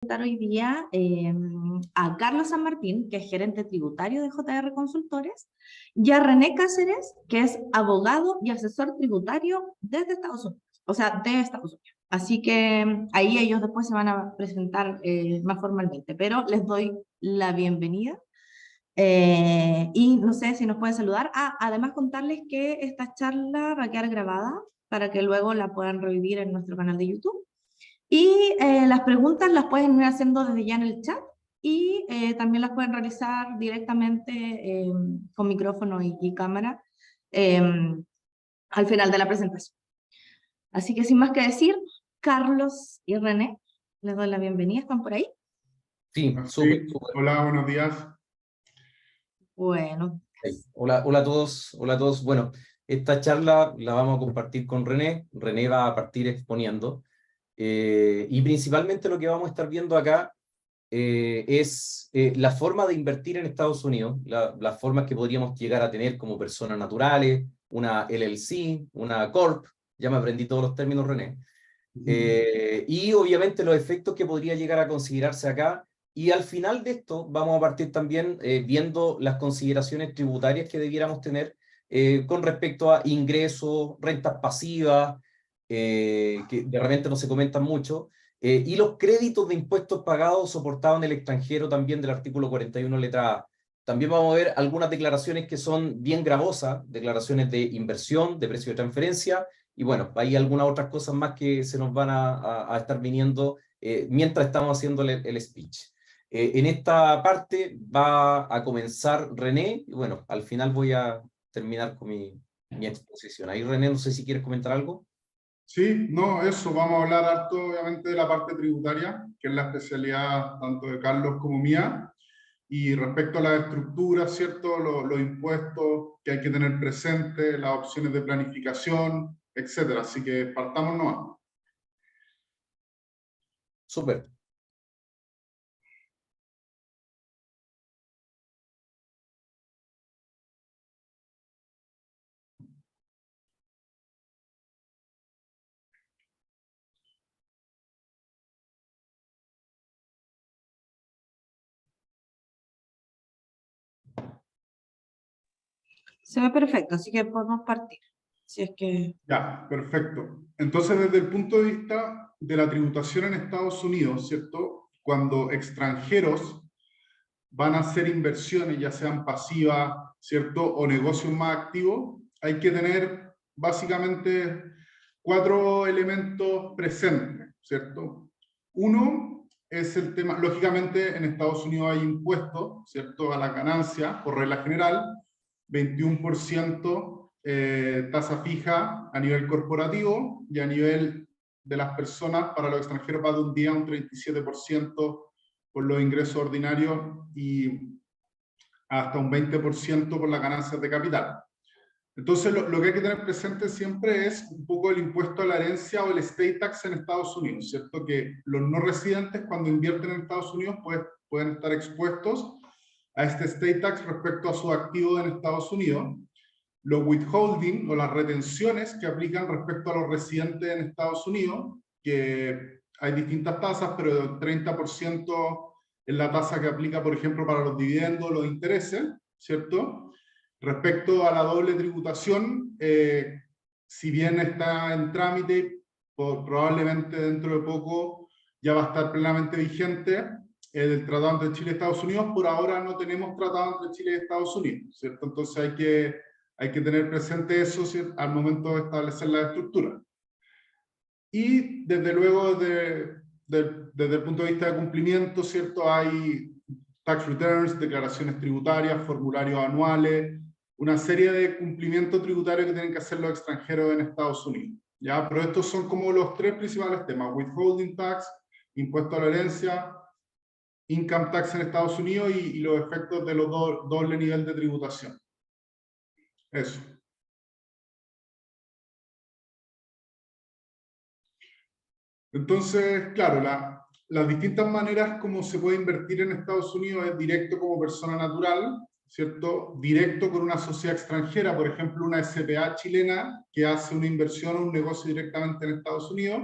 Hoy día a Carlos San Martín, que es gerente tributario de JR Consultores, y a René Cáceres, que es abogado y asesor tributario desde Estados Unidos, o sea, de Estados Unidos. Así que ahí ellos después se van a presentar más formalmente, pero les doy la bienvenida. Y no sé si nos pueden saludar. Además contarles que esta charla va a quedar grabada para que luego la puedan revivir en nuestro canal de YouTube. Y las preguntas las pueden ir haciendo desde ya en el chat y también las pueden realizar directamente con micrófono y cámara eh, al final de la presentación. Así que sin más que decir, Carlos y René, les doy la bienvenida. ¿Están por ahí? Sí, súper, súper. Hola, buenos días. Bueno. Hola, hola a todos, hola a todos. Bueno, esta charla la vamos a compartir con René. René va a partir exponiendo. Y principalmente lo que vamos a estar viendo acá es la forma de invertir en Estados Unidos, las formas que podríamos llegar a tener como personas naturales, una LLC, una Corp, ya me aprendí todos los términos, René. Y obviamente los efectos que podría llegar a considerarse acá. Y al final de esto vamos a partir también viendo las consideraciones tributarias que debiéramos tener con respecto a ingresos, rentas pasivas, que de repente no se comentan mucho, y los créditos de impuestos pagados soportados en el extranjero también del artículo 41 letra A. También vamos a ver algunas declaraciones que son bien gravosas, declaraciones de inversión, de precio de transferencia, y bueno, hay algunas otras cosas más que se nos van a estar viniendo mientras estamos haciendo el speech. En esta parte va a comenzar René, y bueno, al final voy a terminar con mi exposición. Ahí René, no sé si quieres comentar algo. Sí, no, eso, vamos a hablar harto obviamente de la parte tributaria, que es la especialidad tanto de Carlos como mía, y respecto a la estructura, ¿cierto? Los impuestos que hay que tener presente, las opciones de planificación, etcétera. Así que partamos nomás. Súper. Se ve perfecto, así que podemos partir. Si es que... Ya, perfecto. Entonces, desde el punto de vista de la tributación en Estados Unidos, ¿cierto? Cuando extranjeros van a hacer inversiones, ya sean pasivas, ¿cierto? O negocios más activos, hay que tener básicamente 4 elementos presentes, ¿cierto? Uno es el tema, lógicamente en Estados Unidos hay impuestos, ¿cierto? A la ganancia, por regla general, 21% tasa fija a nivel corporativo y a nivel de las personas para los extranjeros va de un día a un 37% por los ingresos ordinarios y hasta un 20% por las ganancias de capital. Entonces, lo que hay que tener presente siempre es un poco el impuesto a la herencia o el estate tax en Estados Unidos, ¿cierto? Que los no residentes cuando invierten en Estados Unidos pueden estar expuestos a este estate tax respecto a su activo en Estados Unidos. Los withholding o las retenciones que aplican respecto a los residentes en Estados Unidos, que hay distintas tasas, pero el 30% es la tasa que aplica, por ejemplo, para los dividendos, los intereses, ¿cierto? Respecto a la doble tributación, si bien está en trámite, probablemente dentro de poco ya va a estar plenamente vigente el tratado entre Chile y Estados Unidos. Por ahora no tenemos tratado entre Chile y Estados Unidos, ¿cierto? Entonces hay que tener presente eso, ¿cierto? Al momento de establecer la estructura. Y desde luego, desde el punto de vista de cumplimiento, ¿cierto? Hay tax returns, declaraciones tributarias, formularios anuales, una serie de cumplimientos tributarios que tienen que hacer los extranjeros en Estados Unidos, ¿ya? Pero estos son como los 3 principales temas: withholding tax, impuesto a la herencia, income tax en Estados Unidos y los efectos de los doble nivel de tributación. Eso. Entonces, claro, las distintas maneras como se puede invertir en Estados Unidos es directo como persona natural, ¿cierto? Directo con una sociedad extranjera, por ejemplo, una SPA chilena que hace una inversión o un negocio directamente en Estados Unidos,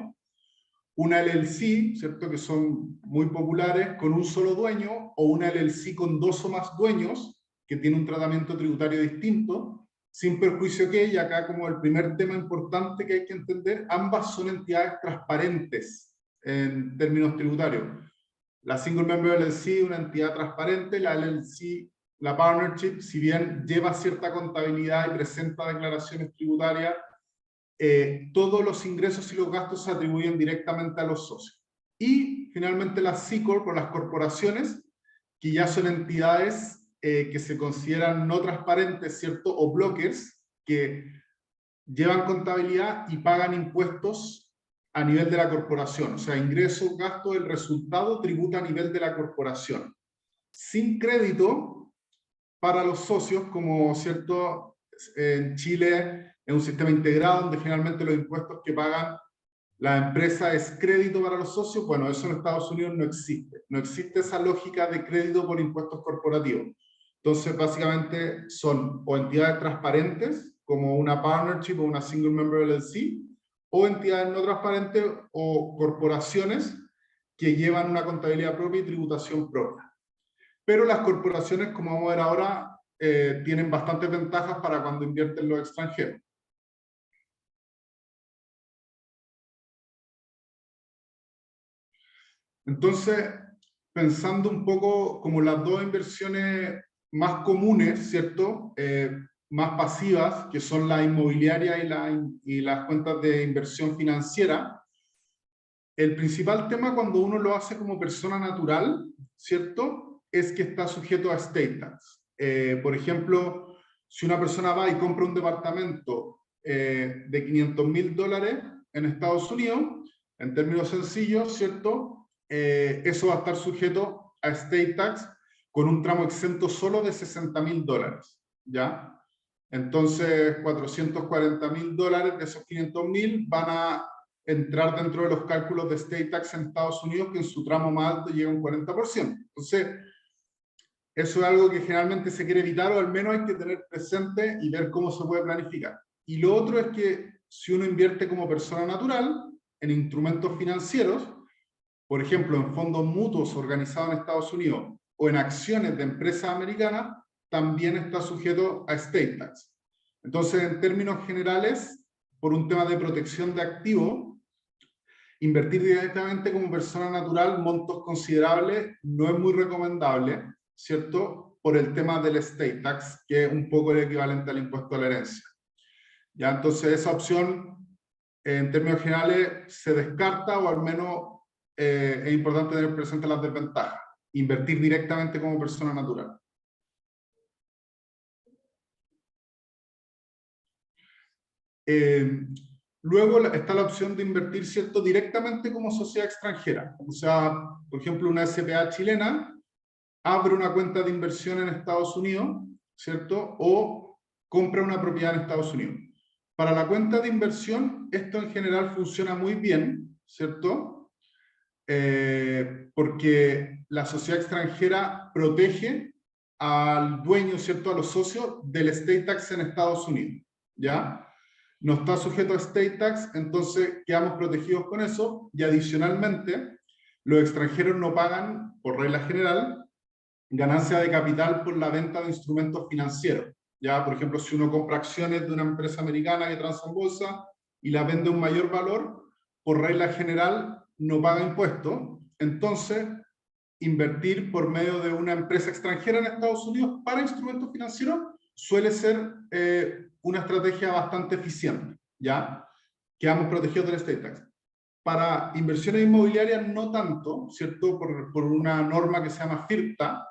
una LLC, ¿cierto?, que son muy populares, con un solo dueño, o una LLC con 2 o más dueños, que tiene un tratamiento tributario distinto, sin perjuicio que, y acá como el primer tema importante que hay que entender, ambas son entidades transparentes en términos tributarios. La Single Member LLC, una entidad transparente, la LLC, la Partnership, si bien lleva cierta contabilidad y presenta declaraciones tributarias, todos los ingresos y los gastos se atribuyen directamente a los socios. Y finalmente las C Corp o las corporaciones, que ya son entidades que se consideran no transparentes, ¿cierto? O blockers, que llevan contabilidad y pagan impuestos a nivel de la corporación. O sea, ingresos, gastos, el resultado tributa a nivel de la corporación. Sin crédito para los socios, como, ¿cierto? En Chile es un sistema integrado donde finalmente los impuestos que pagan la empresa es crédito para los socios. Bueno, eso en Estados Unidos no existe. No existe esa lógica de crédito por impuestos corporativos. Entonces, básicamente son o entidades transparentes, como una partnership o una single member LLC, o entidades no transparentes o corporaciones que llevan una contabilidad propia y tributación propia. Pero las corporaciones, como vamos a ver ahora, tienen bastantes ventajas para cuando invierten los extranjeros. Entonces, pensando un poco como las dos inversiones más comunes, ¿cierto? Más pasivas, que son la inmobiliaria y las cuentas de inversión financiera, el principal tema cuando uno lo hace como persona natural, ¿cierto?, es que está sujeto a estate tax. Por ejemplo, si una persona va y compra un departamento de $500.000 en Estados Unidos, en términos sencillos, ¿cierto?, eso va a estar sujeto a estate tax con un tramo exento solo de $60.000, ¿ya? Entonces, $440.000 de esos 500.000 van a entrar dentro de los cálculos de estate tax en Estados Unidos, que en su tramo más alto llega a un 40%. Entonces, eso es algo que generalmente se quiere evitar, o al menos hay que tener presente y ver cómo se puede planificar. Y lo otro es que si uno invierte como persona natural en instrumentos financieros, por ejemplo, en fondos mutuos organizados en Estados Unidos o en acciones de empresas americanas, también está sujeto a estate tax. Entonces, en términos generales, por un tema de protección de activos, invertir directamente como persona natural montos considerables no es muy recomendable, ¿cierto? Por el tema del estate tax, que es un poco el equivalente al impuesto a la herencia. Ya, entonces esa opción, en términos generales, se descarta, o al menos es importante tener presente las desventajas. Invertir directamente como persona natural. Luego está la opción de invertir, ¿cierto?, directamente como sociedad extranjera. O sea, por ejemplo, una SPA chilena abre una cuenta de inversión en Estados Unidos, ¿cierto?, o compra una propiedad en Estados Unidos. Para la cuenta de inversión, esto en general funciona muy bien, ¿cierto? Porque la sociedad extranjera protege al dueño, ¿cierto?, a los socios del estate tax en Estados Unidos, ¿ya? No está sujeto a estate tax, entonces quedamos protegidos con eso, y adicionalmente, los extranjeros no pagan, por regla general, ganancia de capital por la venta de instrumentos financieros. Ya, por ejemplo, si uno compra acciones de una empresa americana que transa en bolsa y la vende a un mayor valor, por regla general no paga impuestos. Entonces, invertir por medio de una empresa extranjera en Estados Unidos para instrumentos financieros suele ser una estrategia bastante eficiente, ¿ya? Quedamos protegidos del estate tax. Para inversiones inmobiliarias no tanto, ¿cierto? Por una norma que se llama FIRPTA,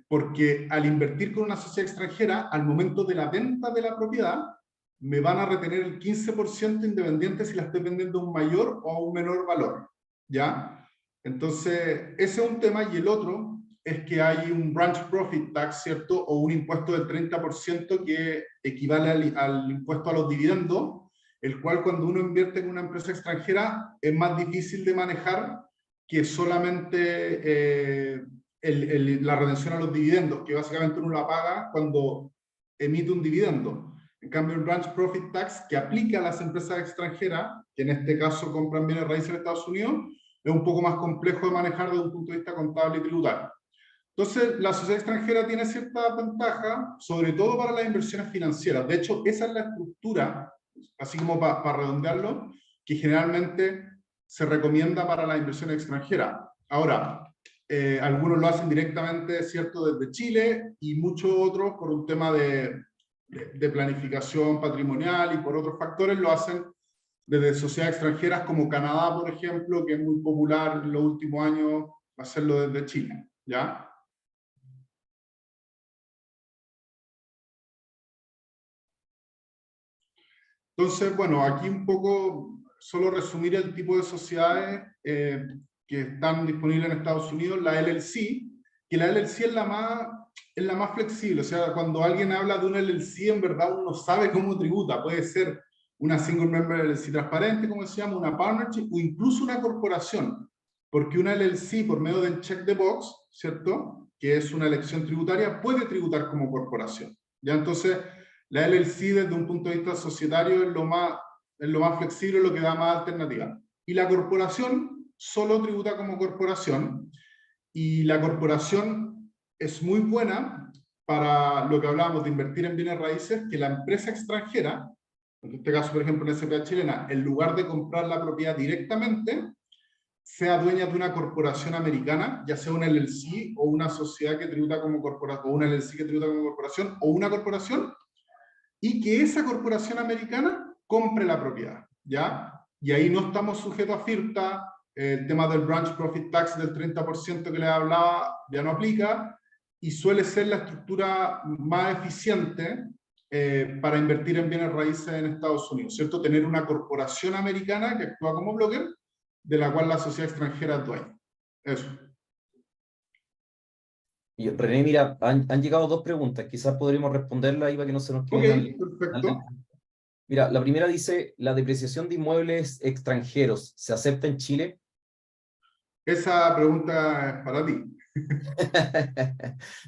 porque al invertir con una sociedad extranjera, al momento de la venta de la propiedad, me van a retener el 15% independiente si la estoy vendiendo a un mayor o a un menor valor, ¿ya? Entonces, ese es un tema, y el otro es que hay un branch profit tax, ¿cierto? O un impuesto del 30% que equivale al impuesto a los dividendos, el cual cuando uno invierte en una empresa extranjera es más difícil de manejar que solamente la retención a los dividendos, que básicamente uno la paga cuando emite un dividendo. En cambio, el Branch Profit Tax que aplica a las empresas extranjeras, que en este caso compran bienes raíces en Estados Unidos, es un poco más complejo de manejar desde un punto de vista contable y tributario. Entonces, la sociedad extranjera tiene cierta ventaja, sobre todo para las inversiones financieras. De hecho, esa es la estructura, así como para redondearlo, que generalmente se recomienda para las inversiones extranjeras. Ahora, algunos lo hacen directamente, ¿cierto?, desde Chile, y muchos otros, por un tema de planificación patrimonial y por otros factores, lo hacen desde sociedades extranjeras como Canadá, por ejemplo, que es muy popular en los últimos años hacerlo desde Chile, ¿ya? Entonces, bueno, aquí un poco, solo resumir el tipo de sociedades que están disponibles en Estados Unidos, la LLC, que la LLC es la más flexible, o sea, cuando alguien habla de una LLC, en verdad uno sabe cómo tributa, puede ser una single member LLC transparente, como se llama, una partnership, o incluso una corporación, porque una LLC, por medio del check the box, ¿cierto?, que es una elección tributaria, puede tributar como corporación, ¿ya? Entonces, la LLC desde un punto de vista societario es lo más flexible, lo que da más alternativa. Y la corporación solo tributa como corporación, y la corporación es muy buena para lo que hablábamos de invertir en bienes raíces, que la empresa extranjera, en este caso por ejemplo en SPA chilena, en lugar de comprar la propiedad directamente, sea dueña de una corporación americana, ya sea una LLC o una sociedad que tributa como corporación, o una LLC que tributa como corporación, o una corporación, y que esa corporación americana compre la propiedad, ¿ya? Y ahí no estamos sujetos a FIRTA, el tema del Branch Profit Tax del 30% que les hablaba ya no aplica, y suele ser la estructura más eficiente para invertir en bienes raíces en Estados Unidos, ¿cierto? Tener una corporación americana que actúa como broker, de la cual la sociedad extranjera es dueña. Eso. Y René, mira, han llegado dos preguntas, quizás podremos responderlas ahí para que no se nos Ok, queden perfecto. Mira, la primera dice, ¿la depreciación de inmuebles extranjeros se acepta en Chile? Esa pregunta es para ti.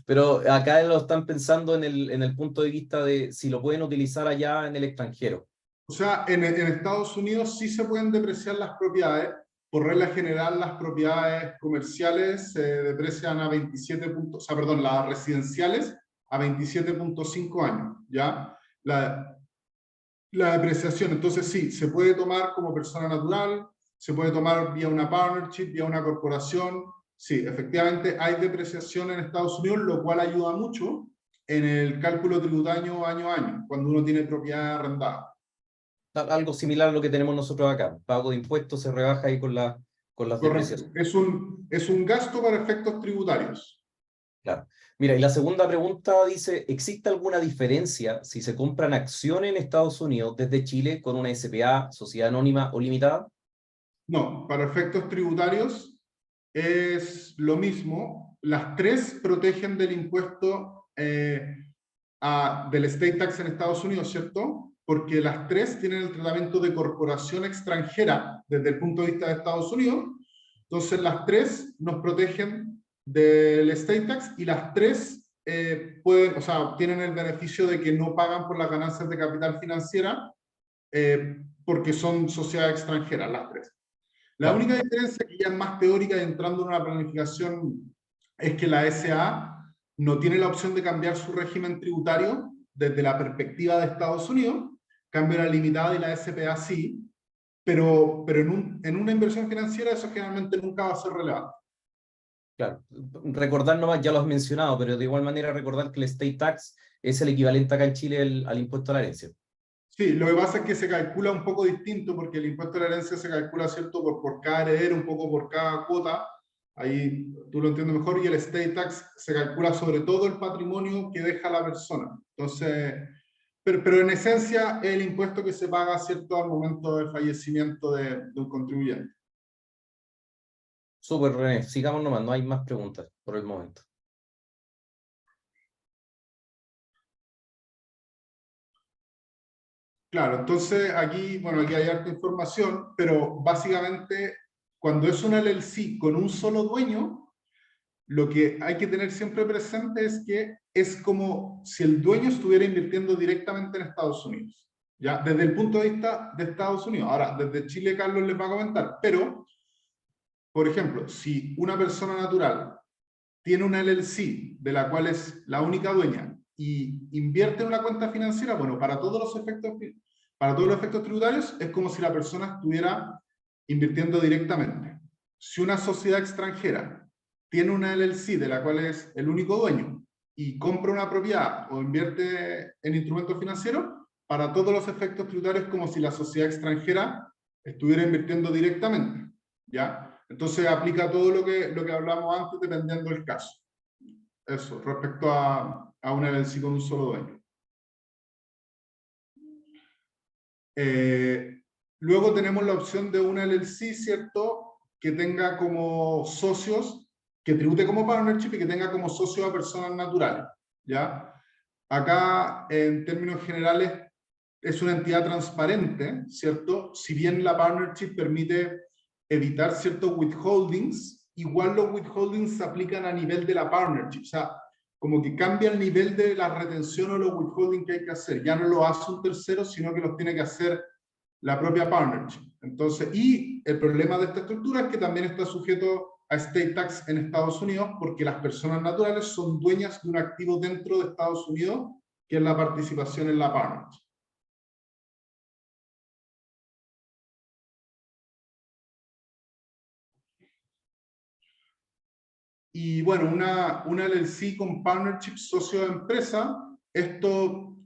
Pero acá lo están pensando en el punto de vista de si lo pueden utilizar allá en el extranjero. O sea, en Estados Unidos sí se pueden depreciar las propiedades. Por regla general, las propiedades comerciales se deprecian a 27 puntos, o sea, perdón, las residenciales a 27.5 años, ¿ya? La depreciación, entonces sí, se puede tomar como persona natural, se puede tomar vía una partnership, vía una corporación. Sí, efectivamente hay depreciación en Estados Unidos, lo cual ayuda mucho en el cálculo tributario año a año, cuando uno tiene propiedad arrendada. Algo similar a lo que tenemos nosotros acá. Pago de impuestos se rebaja ahí con las Correcto. depreciaciones. Es un gasto para efectos tributarios. Claro. Mira, y la segunda pregunta dice, ¿existe alguna diferencia si se compran acciones en Estados Unidos desde Chile con una SPA, sociedad anónima o limitada? No, para efectos tributarios es lo mismo. Las tres protegen del impuesto del estate tax en Estados Unidos, ¿cierto? Porque las tres tienen el tratamiento de corporación extranjera desde el punto de vista de Estados Unidos. Entonces las tres nos protegen del estate tax y las tres pueden, o sea, tienen el beneficio de que no pagan por las ganancias de capital financiera porque son sociedades extranjeras las tres. La Claro. única diferencia, que ya es más teórica y entrando en una planificación, es que la SA no tiene la opción de cambiar su régimen tributario desde la perspectiva de Estados Unidos, cambio la limitada y la SPA sí, pero en una inversión financiera eso generalmente nunca va a ser relevante. Claro, recordar nomás, ya lo has mencionado, pero de igual manera recordar que el estate tax es el equivalente acá en Chile al impuesto a la herencia. Sí, lo que pasa es que se calcula un poco distinto porque el impuesto a la herencia se calcula, ¿cierto?, por cada heredero, un poco por cada cuota, ahí tú lo entiendes mejor, y el estate tax se calcula sobre todo el patrimonio que deja la persona. Entonces, pero en esencia es el impuesto que se paga, ¿cierto?, al momento del fallecimiento de un contribuyente. Súper, René, sigamos nomás, no hay más preguntas por el momento. Claro, entonces aquí, bueno, aquí hay harta información, pero básicamente cuando es una LLC con un solo dueño, lo que hay que tener siempre presente es que es como si el dueño estuviera invirtiendo directamente en Estados Unidos, ¿ya? Desde el punto de vista de Estados Unidos. Ahora, desde Chile, Carlos les va a comentar, pero, por ejemplo, si una persona natural tiene una LLC, de la cual es la única dueña, y invierte en una cuenta financiera, bueno, para todos los efectos tributarios, es como si la persona estuviera invirtiendo directamente. Si una sociedad extranjera tiene una LLC de la cual es el único dueño y compra una propiedad o invierte en instrumentos financieros, para todos los efectos tributarios es como si la sociedad extranjera estuviera invirtiendo directamente, ¿ya? Entonces aplica todo lo que hablamos antes dependiendo del caso. Eso, respecto a una LLC con un solo dueño. Luego tenemos la opción de una LLC, ¿cierto? Que tenga como socios, que tribute como partnership y que tenga como socios a personas naturales, ¿ya? Acá, en términos generales, es una entidad transparente, ¿cierto? Si bien la partnership permite evitar ciertos withholdings, igual los withholdings se aplican a nivel de la partnership, o sea, como que cambia el nivel de la retención o los withholdings que hay que hacer. Ya no lo hace un tercero, sino que los tiene que hacer la propia partnership. Entonces, y el problema de esta estructura es que también está sujeto a state tax en Estados Unidos, porque las personas naturales son dueñas de un activo dentro de Estados Unidos, que es la participación en la partnership. Y bueno, una LLC con partnership socio de empresa, esto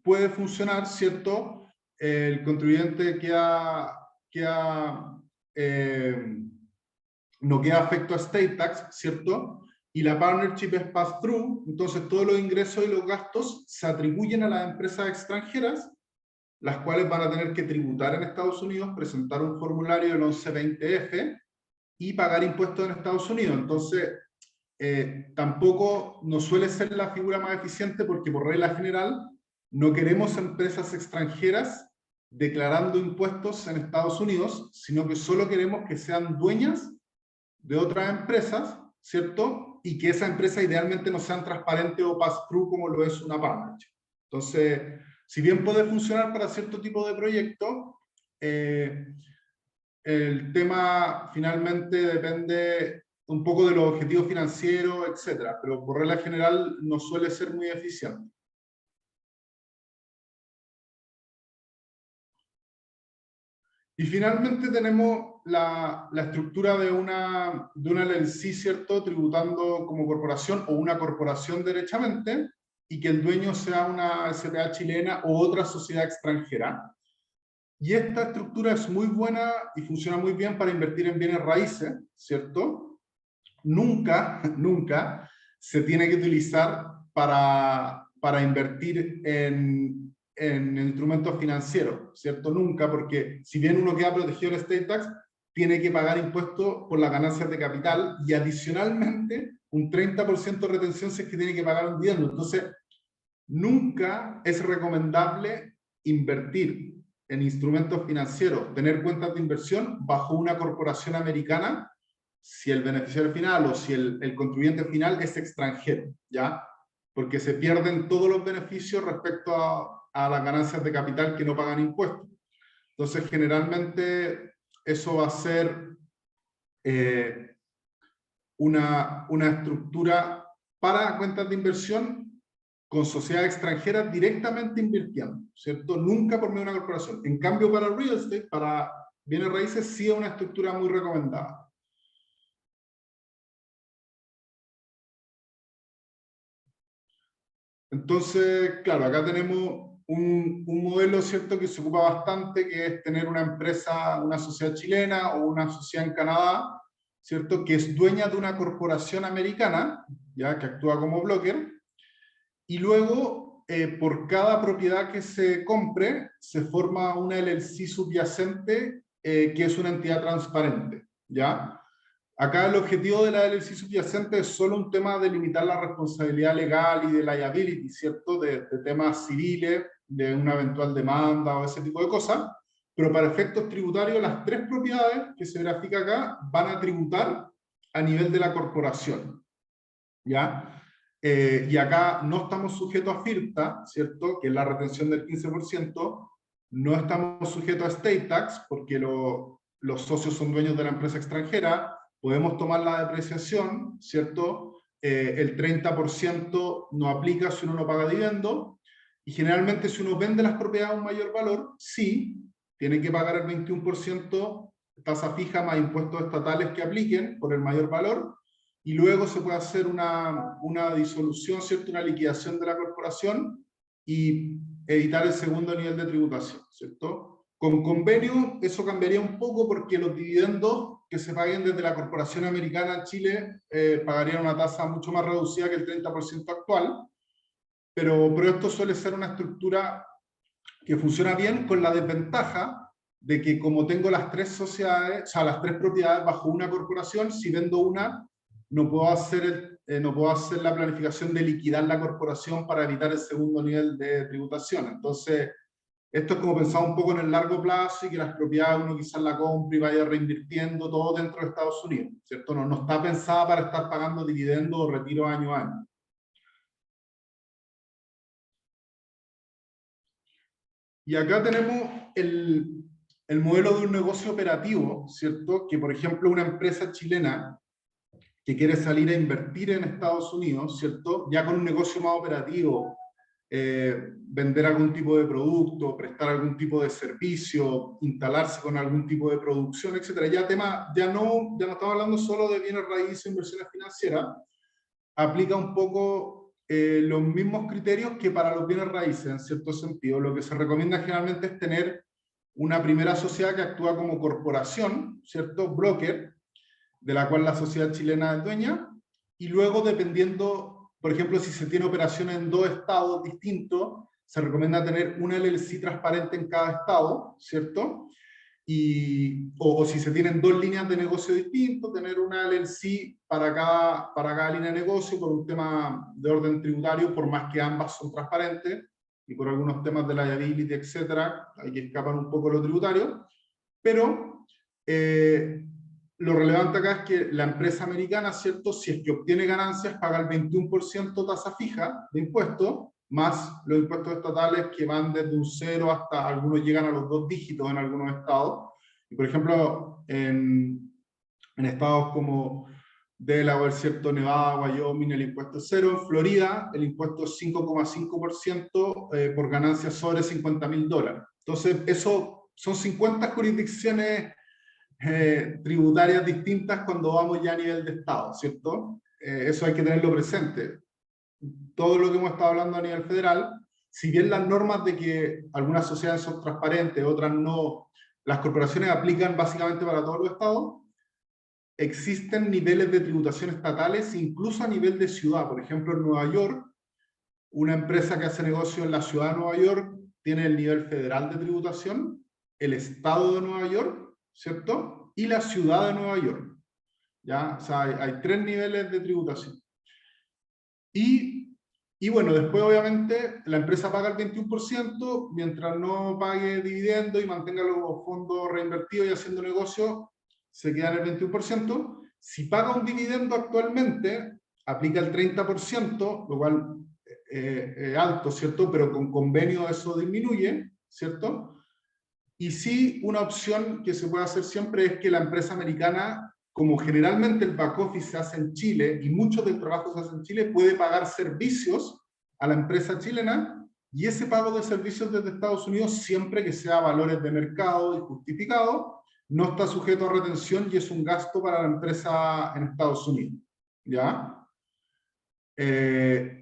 puede funcionar, ¿cierto? El contribuyente no queda afecto a state tax, ¿cierto? Y la partnership es pass-through, entonces todos los ingresos y los gastos se atribuyen a las empresas extranjeras, las cuales van a tener que tributar en Estados Unidos, presentar un formulario del 1120F y pagar impuestos en Estados Unidos. Entonces, tampoco nos suele ser la figura más eficiente porque por regla general no queremos empresas extranjeras declarando impuestos en Estados Unidos, sino que solo queremos que sean dueñas de otras empresas, ¿cierto? Y que esa empresa idealmente no sean transparentes o pass-through como lo es una partnership. Entonces, si bien puede funcionar para cierto tipo de proyecto, el tema finalmente depende un poco de los objetivos financieros, etcétera, pero por regla general no suele ser muy eficiente. Y finalmente tenemos la estructura de una LLC, ¿cierto? Tributando como corporación o una corporación derechamente, y que el dueño sea una SPA chilena o otra sociedad extranjera. Y esta estructura es muy buena y funciona muy bien para invertir en bienes raíces, ¿cierto? Nunca se tiene que utilizar para invertir en instrumentos financieros, ¿cierto? Nunca, porque si bien uno queda protegido del estate tax, tiene que pagar impuestos por las ganancias de capital y adicionalmente un 30% de retención si es que tiene que pagar un dividendo. Entonces, nunca es recomendable invertir en instrumentos financieros, tener cuentas de inversión bajo una corporación americana si el beneficiario final o si el contribuyente final es extranjero, ¿ya? Porque se pierden todos los beneficios respecto a las ganancias de capital que no pagan impuestos. Entonces, generalmente, eso va a ser una estructura para cuentas de inversión con sociedades extranjeras directamente invirtiendo, ¿cierto? Nunca por medio de una corporación. En cambio, para real estate, para bienes raíces, sí es una estructura muy recomendada. Entonces, claro, acá tenemos un modelo, ¿cierto?, que se ocupa bastante, que es tener una empresa, una sociedad chilena o una sociedad en Canadá, ¿cierto?, que es dueña de una corporación americana, ya que actúa como broker, y luego, por cada propiedad que se compre, se forma una LLC subyacente, que es una entidad transparente, ¿ya? Acá el objetivo de la LLC subyacente es solo un tema de limitar la responsabilidad legal y de liability, ¿cierto? De temas civiles, de una eventual demanda o ese tipo de cosas, pero para efectos tributarios las tres propiedades que se grafica acá van a tributar a nivel de la corporación, ¿ya? Y acá no estamos sujetos a FIRTA, ¿cierto? Que es la retención del 15%, no estamos sujetos a State Tax, porque los socios son dueños de la empresa extranjera, podemos tomar la depreciación, ¿cierto? El 30% no aplica si uno no paga dividendo, y generalmente si uno vende las propiedades a un mayor valor, sí, tiene que pagar el 21% tasa fija más impuestos estatales que apliquen por el mayor valor, y luego se puede hacer una disolución, ¿cierto? Una liquidación de la corporación y evitar el segundo nivel de tributación, ¿cierto? Con convenio eso cambiaría un poco porque los dividendos que se paguen desde la corporación americana en Chile pagarían una tasa mucho más reducida que el 30% actual, pero esto suele ser una estructura que funciona bien con la desventaja de que como tengo las tres sociedades, o sea, las tres propiedades bajo una corporación, si vendo una, no puedo hacer la planificación de liquidar la corporación para evitar el segundo nivel de tributación. Entonces, esto es como pensar un poco en el largo plazo y que las propiedades uno quizás la compre y vaya reinvirtiendo todo dentro de Estados Unidos, ¿cierto? No está pensada para estar pagando dividendos o retiro año a año. Y acá tenemos el modelo de un negocio operativo, ¿cierto? Que, por ejemplo, una empresa chilena que quiere salir a invertir en Estados Unidos, ¿cierto? Ya con un negocio más operativo, vender algún tipo de producto, prestar algún tipo de servicio, instalarse con algún tipo de producción, etcétera. Ya no estamos hablando solo de bienes raíces e inversiones financieras, aplica un poco los mismos criterios que para los bienes raíces, en cierto sentido. Lo que se recomienda generalmente es tener una primera sociedad que actúa como corporación, ¿cierto? Broker, de la cual la sociedad chilena es dueña, y luego dependiendo, por ejemplo, si se tiene operaciones en dos estados distintos, se recomienda tener una LLC transparente en cada estado, ¿cierto? O si se tienen dos líneas de negocio distintos, tener una LLC para cada línea de negocio por un tema de orden tributario, por más que ambas son transparentes, y por algunos temas de liability, etcétera, hay que escapar un poco lo tributario, pero lo relevante acá es que la empresa americana, ¿cierto? Si es que obtiene ganancias, paga el 21% tasa fija de impuestos, más los impuestos estatales que van desde un 0 hasta, algunos llegan a los 2 dígitos en algunos estados. Y por ejemplo, en estados como Delaware, ¿cierto? Nevada, Wyoming, el impuesto es 0. En Florida, el impuesto es 5,5% por ganancias sobre $50.000. Entonces, eso son 50 jurisdicciones tributarias distintas cuando vamos ya a nivel de Estado, ¿cierto? Eso hay que tenerlo presente. Todo lo que hemos estado hablando a nivel federal, si bien las normas de que algunas sociedades son transparentes, otras no, las corporaciones aplican básicamente para todos los estados, existen niveles de tributación estatales incluso a nivel de ciudad. Por ejemplo, en Nueva York, una empresa que hace negocio en la ciudad de Nueva York tiene el nivel federal de tributación, el estado de Nueva York, ¿cierto? Y la ciudad de Nueva York. ¿Ya? O sea, hay 3 niveles de tributación. Y bueno, después obviamente la empresa paga el 21%, mientras no pague dividendo y mantenga los fondos reinvertidos y haciendo negocio, se queda en el 21%. Si paga un dividendo actualmente, aplica el 30%, lo cual es alto, ¿cierto? Pero con convenio eso disminuye, ¿cierto? Y sí, una opción que se puede hacer siempre es que la empresa americana, como generalmente el back office se hace en Chile y mucho del trabajo se hace en Chile, puede pagar servicios a la empresa chilena, y ese pago de servicios desde Estados Unidos, siempre que sea valores de mercado y justificado, no está sujeto a retención y es un gasto para la empresa en Estados Unidos. ¿Ya?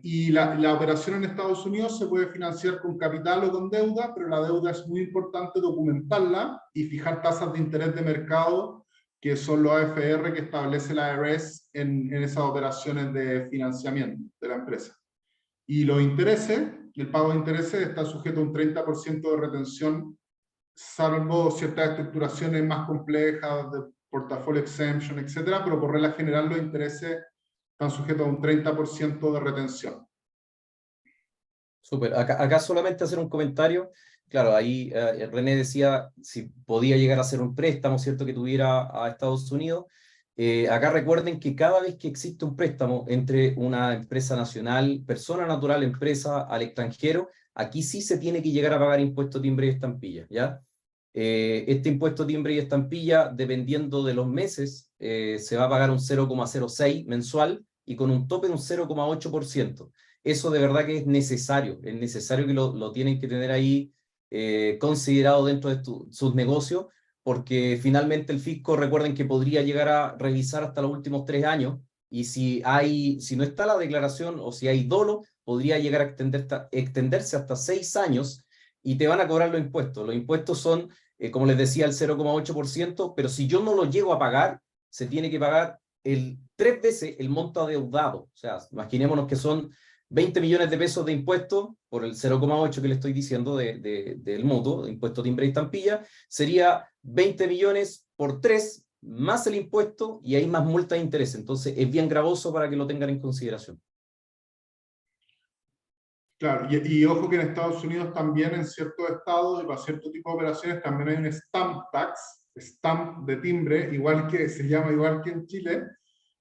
Y la operación en Estados Unidos se puede financiar con capital o con deuda, pero la deuda es muy importante documentarla y fijar tasas de interés de mercado, que son los AFR que establece la IRS en esas operaciones de financiamiento de la empresa. Y los intereses, el pago de intereses está sujeto a un 30% de retención, salvo ciertas estructuraciones más complejas de portafolio exemption, etcétera, pero por regla general los intereses están sujetos a un 30% de retención. Súper. Acá solamente hacer un comentario. Claro, ahí René decía si podía llegar a ser un préstamo, ¿cierto?, que tuviera a Estados Unidos. Acá recuerden que cada vez que existe un préstamo entre una empresa nacional, persona natural, empresa, al extranjero, aquí sí se tiene que llegar a pagar impuesto, timbre y estampilla, ¿ya? Este impuesto, timbre y estampilla, dependiendo de los meses, se va a pagar un 0,06 mensual y con un tope de un 0,8%. Eso de verdad que es necesario que lo tienen que tener ahí considerado dentro de sus negocios, porque finalmente el fisco, recuerden que podría llegar a revisar hasta los últimos 3 años, y si no está la declaración o si hay dolo, podría llegar a extenderse hasta 6 años y te van a cobrar los impuestos. Los impuestos son, como les decía, el 0,8%, pero si yo no lo llego a pagar, se tiene que pagar 3 veces el monto adeudado. O sea, imaginémonos que son 20 millones de pesos de impuestos por el 0,8 que le estoy diciendo del mutuo, de impuesto, timbre y estampilla, sería 20 millones por 3 más el impuesto y hay más multa de interés. Entonces es bien gravoso para que lo tengan en consideración. Claro, y ojo que en Estados Unidos también en ciertos estados y para cierto tipo de operaciones también hay un stamp tax, stamp de timbre, se llama igual que en Chile,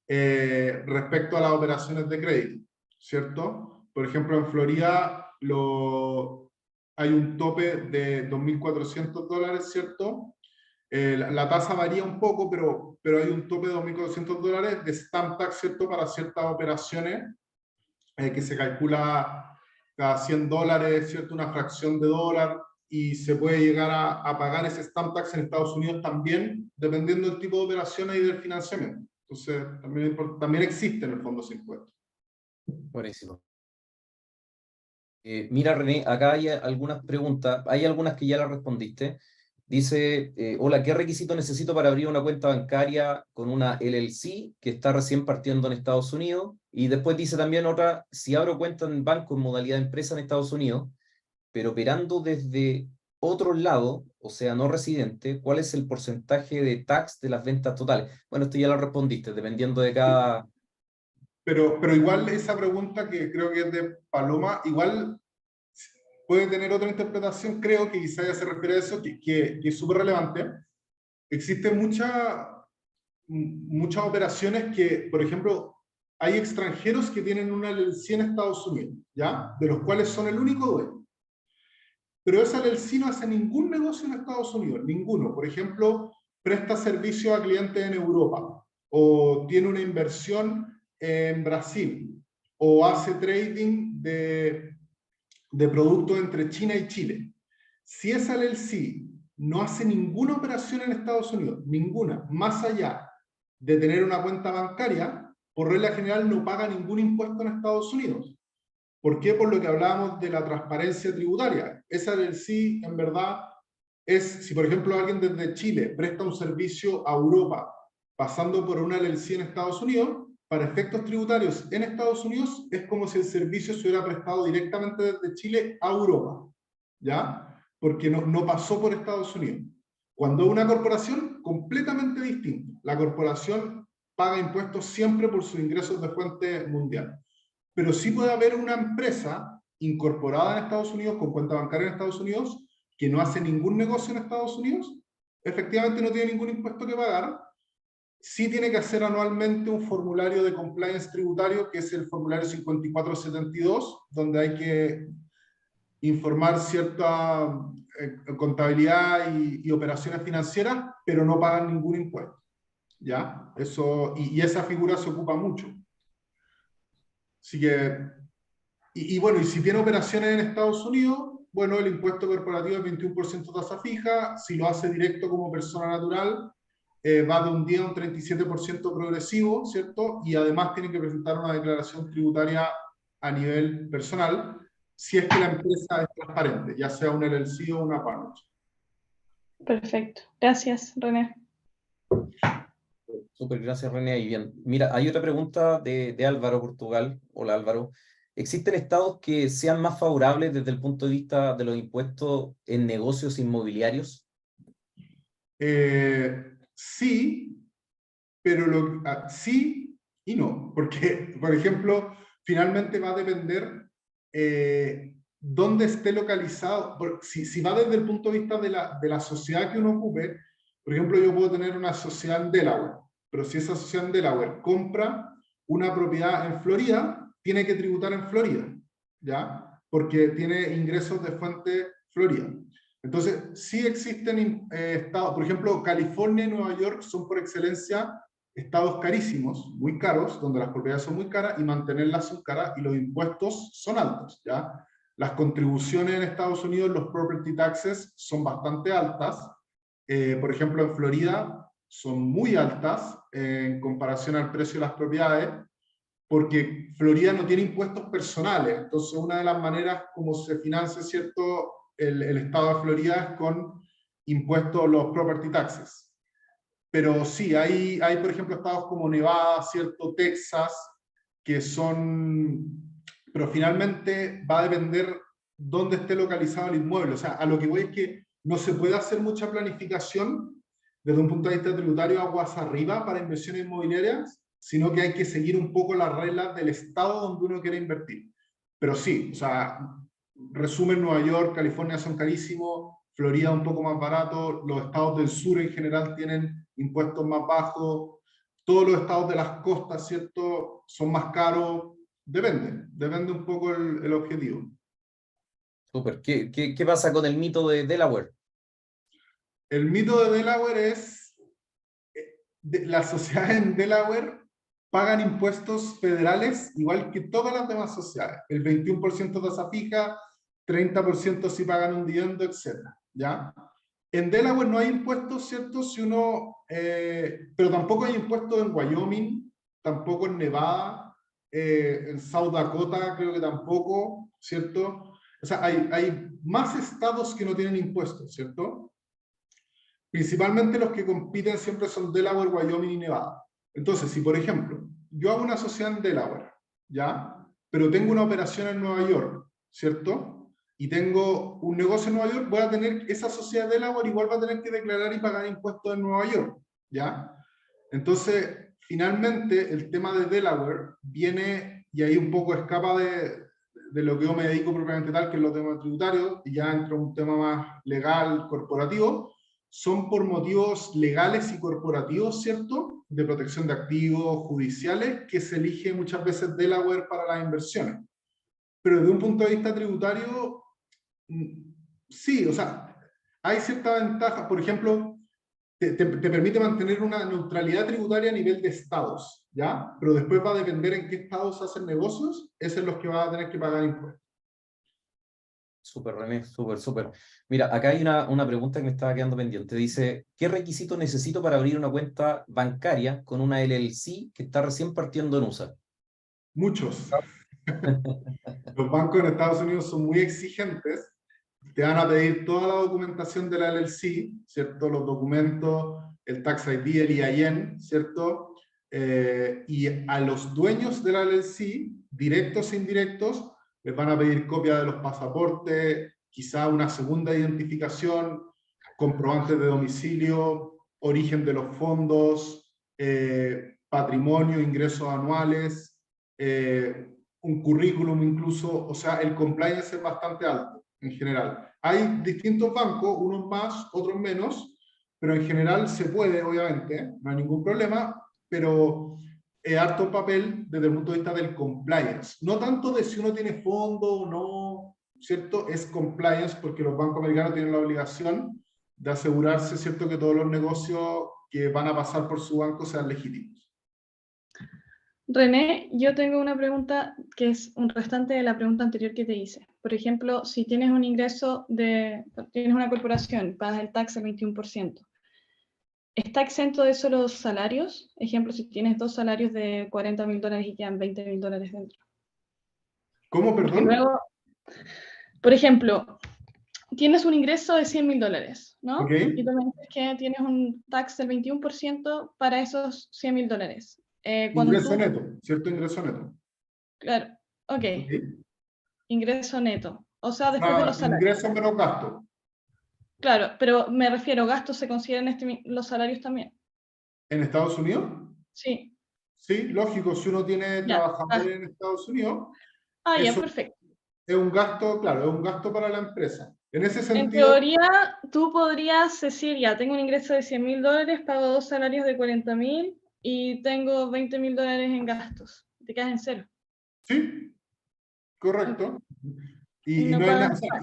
respecto a las operaciones de crédito, ¿cierto? Por ejemplo, en Florida hay un tope de $2.400, ¿cierto? La tasa varía un poco, pero hay un tope de $2.400 de stamp tax, ¿cierto? Para ciertas operaciones que se calcula cada $100, ¿cierto? Una fracción de dólar, y se puede llegar a pagar ese stamp tax en Estados Unidos también, dependiendo del tipo de operaciones y del financiamiento. Entonces, también existe en el fondo ese impuesto. Buenísimo. Mira, René, acá hay algunas preguntas, hay algunas que ya las respondiste. Dice, hola, ¿qué requisito necesito para abrir una cuenta bancaria con una LLC que está recién partiendo en Estados Unidos? Y después dice también otra, si abro cuenta en banco en modalidad de empresa en Estados Unidos, pero operando desde otro lado, o sea, no residente, ¿cuál es el porcentaje de tax de las ventas totales? Bueno, esto ya lo respondiste, dependiendo de cada... Pero igual esa pregunta, que creo que es de Paloma, igual puede tener otra interpretación. Creo que quizá ya se refiere a eso, que es súper relevante. Existen muchas operaciones que, por ejemplo, hay extranjeros que tienen una LLC en Estados Unidos, ¿ya? De los cuales son el único dueño. Pero esa LLC no hace ningún negocio en Estados Unidos, ninguno. Por ejemplo, presta servicio a clientes en Europa, o tiene una inversión en Brasil, o hace trading de productos entre China y Chile. Si esa LLC no hace ninguna operación en Estados Unidos, ninguna, más allá de tener una cuenta bancaria, por regla general no paga ningún impuesto en Estados Unidos. ¿Por qué? Por lo que hablábamos de la transparencia tributaria. Esa LLC, en verdad, si por ejemplo alguien desde Chile presta un servicio a Europa pasando por una LLC en Estados Unidos, para efectos tributarios en Estados Unidos es como si el servicio se hubiera prestado directamente desde Chile a Europa, ¿ya? Porque no pasó por Estados Unidos. Cuando es una corporación, completamente distinto. La corporación paga impuestos siempre por sus ingresos de fuente mundial. Pero sí puede haber una empresa incorporada en Estados Unidos, con cuenta bancaria en Estados Unidos, que no hace ningún negocio en Estados Unidos, efectivamente no tiene ningún impuesto que pagar. Sí tiene que hacer anualmente un formulario de compliance tributario, que es el formulario 5472, donde hay que informar cierta contabilidad y operaciones financieras, pero no pagan ningún impuesto, ¿ya? Eso, y esa figura se ocupa mucho. Así que, bueno, y si tiene operaciones en Estados Unidos, bueno, el impuesto corporativo es 21% tasa fija. Si lo hace directo como persona natural, va de un día a un 37% progresivo, ¿cierto? Y además tiene que presentar una declaración tributaria a nivel personal, si es que la empresa es transparente, ya sea una LLC o una partnership. Perfecto. Gracias, René. Súper, gracias, René. Y bien, mira, hay otra pregunta de Álvaro Portugal. Hola, Álvaro. ¿Existen estados que sean más favorables desde el punto de vista de los impuestos en negocios inmobiliarios? Sí, pero sí y no, porque, por ejemplo, finalmente va a depender dónde esté localizado. Si va desde el punto de vista de la sociedad que uno ocupe, por ejemplo, yo puedo tener una sociedad en Delaware, pero si esa sociedad en Delaware compra una propiedad en Florida, tiene que tributar en Florida, ¿ya? Porque tiene ingresos de fuente Florida. Entonces, sí existen estados, por ejemplo, California y Nueva York son por excelencia estados carísimos, muy caros, donde las propiedades son muy caras y mantenerlas son caras y los impuestos son altos, ¿ya? Las contribuciones en Estados Unidos, los property taxes, son bastante altas. Por ejemplo, en Florida son muy altas en comparación al precio de las propiedades, porque Florida no tiene impuestos personales. Entonces, una de las maneras como se financia, ¿cierto?, el estado de Florida es con impuestos, los property taxes. Pero sí, hay por ejemplo, estados como Nevada, ¿cierto?, Texas, que son... Pero finalmente va a depender dónde esté localizado el inmueble. O sea, a lo que voy es que no se puede hacer mucha planificación desde un punto de vista tributario aguas arriba para inversiones inmobiliarias, sino que hay que seguir un poco las reglas del estado donde uno quiere invertir. Pero sí, o sea, resumen, Nueva York, California son carísimos, Florida un poco más barato, los estados del sur en general tienen impuestos más bajos, todos los estados de las costas, ¿cierto?, son más caros, depende un poco el objetivo. Súper. ¿Qué pasa con el mito de Delaware? El mito de Delaware es, las sociedades en Delaware pagan impuestos federales igual que todas las demás sociedades, el 21% tasa fija, 30% si pagan un dividendo, etc. ¿Ya? En Delaware no hay impuestos, ¿cierto? Si uno, pero tampoco hay impuestos en Wyoming, tampoco en Nevada, en South Dakota creo que tampoco, ¿cierto? O sea, hay más estados que no tienen impuestos, ¿cierto? Principalmente los que compiten siempre son Delaware, Wyoming y Nevada. Entonces, si por ejemplo, yo hago una sociedad en Delaware, ¿ya? Pero tengo una operación en Nueva York, ¿cierto? Y tengo un negocio en Nueva York, voy a tener esa sociedad de Delaware, igual va a tener que declarar y pagar impuestos en Nueva York, ¿ya? Entonces, finalmente, el tema de Delaware viene, y ahí un poco escapa de lo que yo me dedico propiamente tal, que es los temas tributarios, y ya entra un tema más legal, corporativo, son por motivos legales y corporativos, ¿cierto?, de protección de activos judiciales, que se elige muchas veces Delaware para las inversiones. Pero desde un punto de vista tributario, sí, o sea, hay cierta ventaja. Por ejemplo, te permite mantener una neutralidad tributaria a nivel de estados, ¿ya? Pero después va a depender en qué estados hacen negocios, es en los que va a tener que pagar impuestos. Súper, René, súper. Mira, acá hay una pregunta que me estaba quedando pendiente. Dice, ¿qué requisito necesito para abrir una cuenta bancaria con una LLC que está recién partiendo en USA? Muchos. Los bancos en Estados Unidos son muy exigentes. Te van a pedir toda la documentación de la LLC, ¿cierto? Los documentos, el Tax ID, el EIN, ¿cierto? Y a los dueños de la LLC, directos e indirectos, les van a pedir copia de los pasaportes, quizá una segunda identificación, comprobantes de domicilio, origen de los fondos, patrimonio, ingresos anuales, un currículum incluso. O sea, el compliance es bastante alto en general. Hay distintos bancos, unos más, otros menos, pero en general se puede, obviamente, no hay ningún problema, pero es harto papel desde el punto de vista del compliance. No tanto de si uno tiene fondo o no, ¿cierto? Es compliance porque los bancos americanos tienen la obligación de asegurarse, ¿cierto?, que todos los negocios que van a pasar por su banco sean legítimos. René, yo tengo una pregunta que es un restante de la pregunta anterior que te hice. Por ejemplo, si tienes un ingreso tienes una corporación, pagas el tax del 21%. ¿Está exento de eso los salarios? Ejemplo, si tienes 2 salarios de $40.000 y quedan $20.000 dentro. ¿Cómo, perdón? Luego, por ejemplo, tienes un ingreso de $100.000, ¿no? Okay. Y tú me dices que tienes un tax del 21% para esos $100.000. Ingreso neto, ¿cierto? Ingreso neto. Claro, ok. Ingreso neto. O sea, después de los salarios. Ingreso menos gasto. Claro, pero me refiero, ¿gastos se consideran los salarios también? ¿En Estados Unidos? Sí. Sí, lógico, si uno tiene trabajadores en Estados Unidos, ya, eso perfecto. es un gasto, claro, es un gasto para la empresa. En ese En sentido, teoría, tú podrías decir, ya, tengo un ingreso de $100.000, pago 2 salarios de $40.000 y tengo $20.000 en gastos. Te quedas en cero. Sí, correcto. Y No no es pagas. o sea,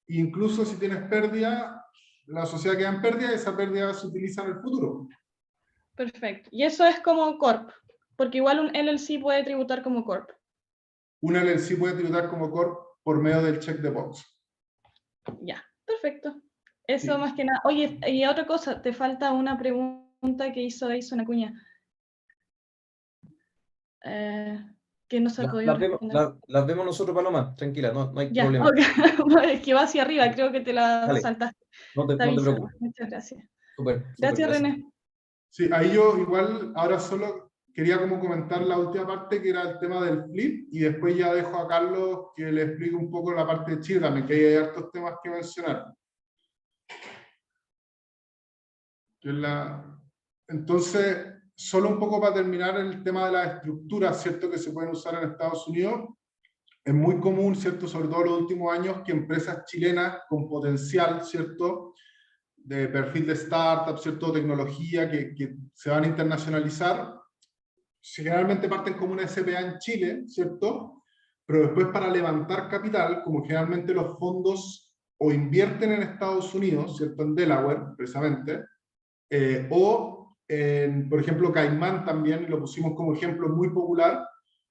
incluso si tienes pérdida, la sociedad queda en pérdida y esa pérdida se utiliza en el futuro. Perfecto. Y eso es como Corp, porque igual un LLC puede tributar como Corp. Una LLC puede tributar como Corp por medio del check the box. Ya, perfecto. Eso Sí. más que nada. Oye, y otra cosa, te falta una pregunta que hizo Acuña. Que no se ha podido responder. Las vemos nosotros, Paloma, tranquila, no hay Ya, problema. ok. Es que va hacia arriba, creo que te la Dale, saltaste. no te Te preocupes. Muchas gracias. Súper, Gracias, gracias. René. Sí, ahí yo igual ahora solo quería como comentar la última parte que era el tema del flip y después ya dejo a Carlos que le explique un poco la parte de Chile también, que hay hartos temas que mencionar. Entonces, solo un poco para terminar el tema de las estructuras, ¿cierto? Que se pueden usar en Estados Unidos. Es muy común, ¿cierto? Sobre todo en los últimos años, que empresas chilenas con potencial, ¿cierto? De perfil de startup, ¿cierto? Tecnología que se van a internacionalizar, generalmente parten como una SPA en Chile, ¿cierto? Pero después para levantar capital, como generalmente los fondos o invierten en Estados Unidos, ¿cierto? En Delaware, precisamente, o en, por ejemplo, Caimán también, lo pusimos como ejemplo muy popular,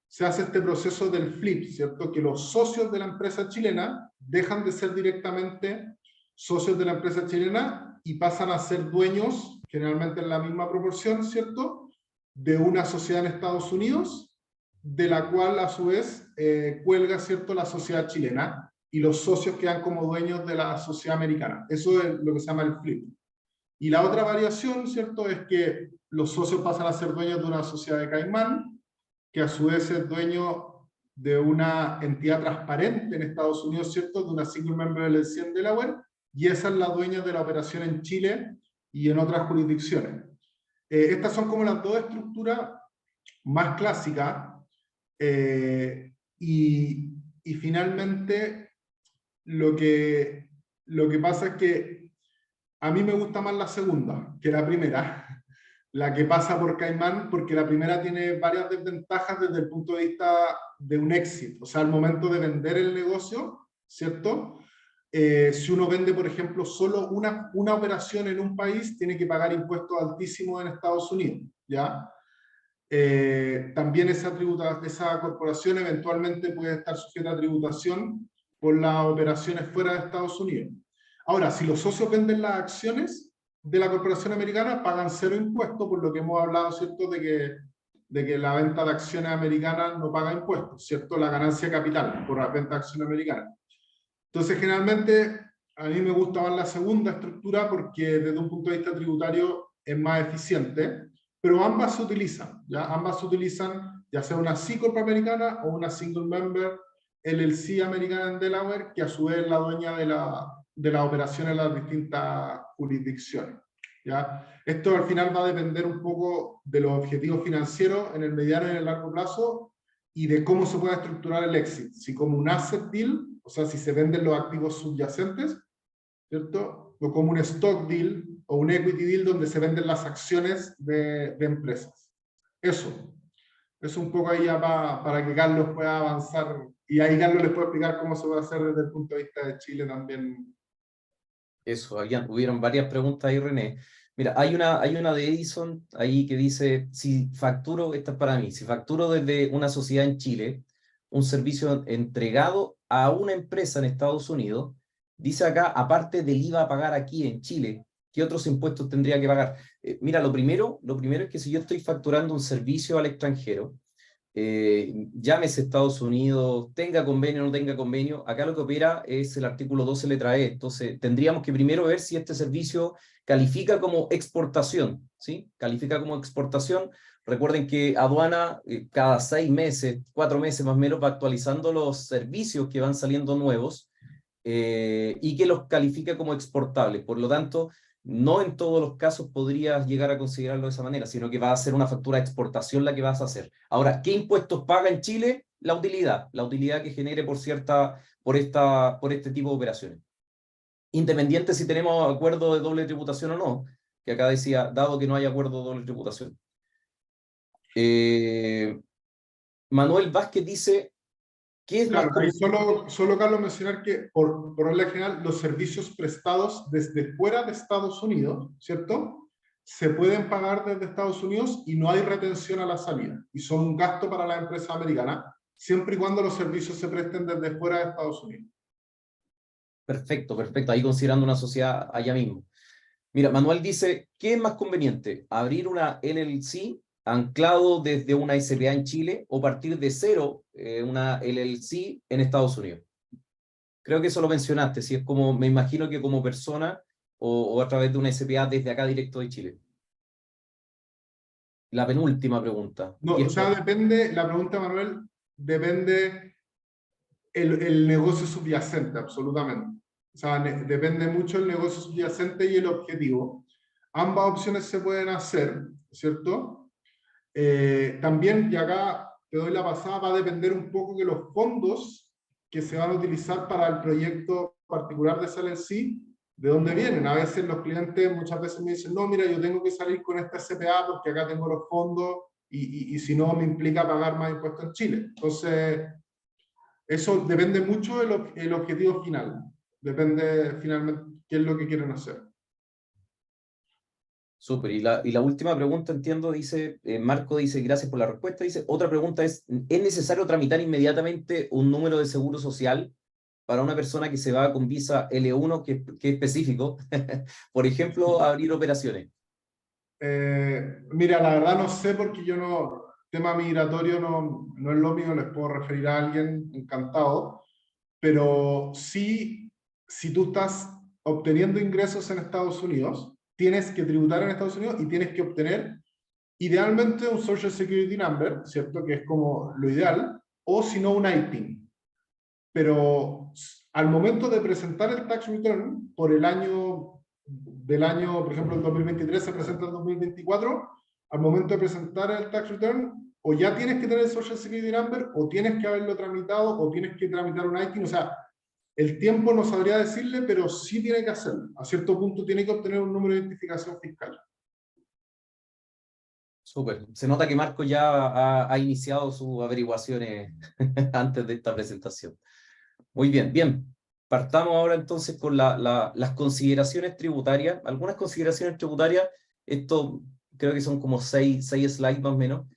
se hace este proceso del flip, ¿cierto? Que los socios de la empresa chilena dejan de ser directamente socios de la empresa chilena y pasan a ser dueños, generalmente en la misma proporción, ¿cierto? De una sociedad en Estados Unidos, de la cual a su vez cuelga, ¿cierto? La sociedad chilena y los socios quedan como dueños de la sociedad americana. Eso es lo que se llama el flip. Y la otra variación, ¿cierto? Es que los socios pasan a ser dueños de una sociedad de Caimán, que a su vez es dueño de una entidad transparente en Estados Unidos, ¿cierto? De una single member LLC en Delaware, y esa es la dueña de la operación en Chile y en otras jurisdicciones. Estas son como las dos estructuras más clásicas, y finalmente lo que pasa es que a mí me gusta más la segunda que la primera, la que pasa por Caimán, porque la primera tiene varias desventajas desde el punto de vista de un éxito, o sea, al momento de vender el negocio, ¿cierto? Si uno vende, por ejemplo, solo una operación en un país, tiene que pagar impuestos altísimos en Estados Unidos, ¿ya? También esa corporación eventualmente puede estar sujeta a tributación por las operaciones fuera de Estados Unidos. Ahora, si los socios venden las acciones de la corporación americana, pagan cero impuestos, por lo que hemos hablado, ¿cierto?, de que la venta de acciones americanas no paga impuestos, ¿cierto?, la ganancia de capital por la venta de acciones americanas. Entonces, generalmente, a mí me gusta más la segunda estructura porque desde un punto de vista tributario es más eficiente, pero ambas se utilizan, ¿ya? Ambas se utilizan, ya sea una C Corp americana o una single member LLC americana en Delaware, que a su vez es la dueña de la operación en las distintas jurisdicciones, ¿ya? Esto al final va a depender un poco de los objetivos financieros en el mediano y en el largo plazo y de cómo se puede estructurar el exit, si como un asset deal, o sea, si se venden los activos subyacentes, ¿cierto? O como un stock deal o un equity deal donde se venden las acciones de empresas. Eso un poco ahí ya para que Carlos pueda avanzar y ahí Carlos les puede explicar cómo se puede hacer desde el punto de vista de Chile también. Eso, hubieron varias preguntas ahí, René. Mira, hay una de Edison ahí que dice, si facturo, esta es para mí, si facturo desde una sociedad en Chile, un servicio entregado a una empresa en Estados Unidos, dice acá, aparte del IVA a pagar aquí en Chile, ¿qué otros impuestos tendría que pagar? Mira, lo primero es que si yo estoy facturando un servicio al extranjero, llámese Estados Unidos, tenga convenio o no tenga convenio, acá lo que opera es el artículo 12 letra E, entonces tendríamos que primero ver si este servicio califica como exportación, ¿sí? Califica como exportación. Recuerden que aduana cada 6 meses, 4 meses más o menos va actualizando los servicios que van saliendo nuevos y que los califica como exportables, por lo tanto no en todos los casos podrías llegar a considerarlo de esa manera, sino que va a ser una factura de exportación la que vas a hacer. Ahora, ¿qué impuestos paga en Chile? La utilidad que genere por este tipo de operaciones. Independiente si tenemos acuerdo de doble tributación o no, que acá decía, dado que no hay acuerdo de doble tributación. Manuel Vázquez dice, ¿qué es Claro, más ahí conveniente? solo Carlos, mencionar que por regla general los servicios prestados desde fuera de Estados Unidos, ¿cierto? Se pueden pagar desde Estados Unidos y no hay retención a la salida. Y son un gasto para la empresa americana, siempre y cuando los servicios se presten desde fuera de Estados Unidos. Perfecto, perfecto. Ahí considerando una sociedad allá mismo. Mira, Manuel dice, ¿qué es más conveniente? ¿Abrir una LLC anclado desde una SPA en Chile o partir de cero una LLC en Estados Unidos? Creo que eso lo mencionaste, si es como, me imagino que como persona o a través de una SPA desde acá directo de Chile. La penúltima pregunta. No, Y o sea, esto, depende, la pregunta, Manuel, depende el negocio subyacente, absolutamente. O sea, depende mucho el negocio subyacente y el objetivo. Ambas opciones se pueden hacer, ¿cierto? También, y acá te doy la pasada, va a depender un poco de los fondos que se van a utilizar para el proyecto particular de SLC, de dónde vienen. A veces los clientes muchas veces me dicen, no, mira, yo tengo que salir con esta SPA porque acá tengo los fondos y si no me implica pagar más impuestos en Chile. Entonces, eso depende mucho del objetivo final. Depende finalmente qué es lo que quieren hacer. súper. Y la última pregunta, entiendo, dice, Marco dice, gracias por la respuesta. Dice, otra pregunta ¿es necesario tramitar inmediatamente un número de seguro social para una persona que se va con visa L1, que es específico? Por ejemplo, abrir operaciones. Mira, la verdad no sé porque yo no, tema migratorio no es lo mío, les puedo referir a alguien, encantado, pero sí, si tú estás obteniendo ingresos en Estados Unidos, tienes que tributar en Estados Unidos y tienes que obtener idealmente un Social Security Number, ¿cierto? Que es como lo ideal, o si no un ITIN. Pero al momento de presentar el tax return por el año por ejemplo, el 2023 se presenta el 2024, al momento de presentar el tax return, o ya tienes que tener el Social Security Number, o tienes que haberlo tramitado, o tienes que tramitar un ITIN. O sea, el tiempo no sabría decirle, pero sí tiene que hacerlo. A cierto punto tiene que obtener un número de identificación fiscal. Súper. Se nota que Marco ya ha iniciado sus averiguaciones antes de esta presentación. Muy bien, bien. Partamos ahora entonces con las consideraciones tributarias. Algunas consideraciones tributarias, esto creo que son como seis slides más o menos.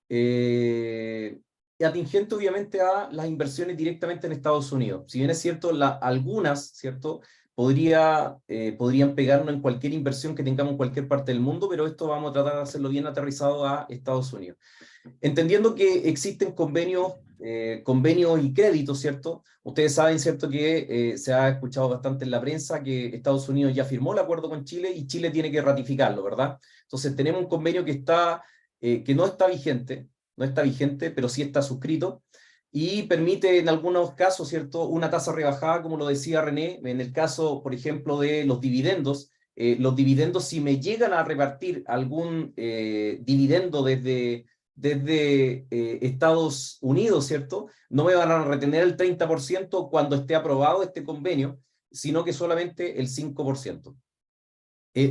Y atingente obviamente a las inversiones directamente en Estados Unidos. Si bien es cierto, algunas, ¿cierto? Podrían pegarnos en cualquier inversión que tengamos en cualquier parte del mundo, pero esto vamos a tratar de hacerlo bien aterrizado a Estados Unidos. Entendiendo que existen convenios y créditos, ¿cierto? Ustedes saben, ¿cierto?, que se ha escuchado bastante en la prensa que Estados Unidos ya firmó el acuerdo con Chile y Chile tiene que ratificarlo, ¿verdad? Entonces tenemos un convenio que no está vigente, pero sí está suscrito, y permite en algunos casos, ¿cierto?, una tasa rebajada, como lo decía René, en el caso, por ejemplo, de los dividendos, si me llegan a repartir algún dividendo desde Estados Unidos, ¿cierto?, no me van a retener el 30% cuando esté aprobado este convenio, sino que solamente el 5%.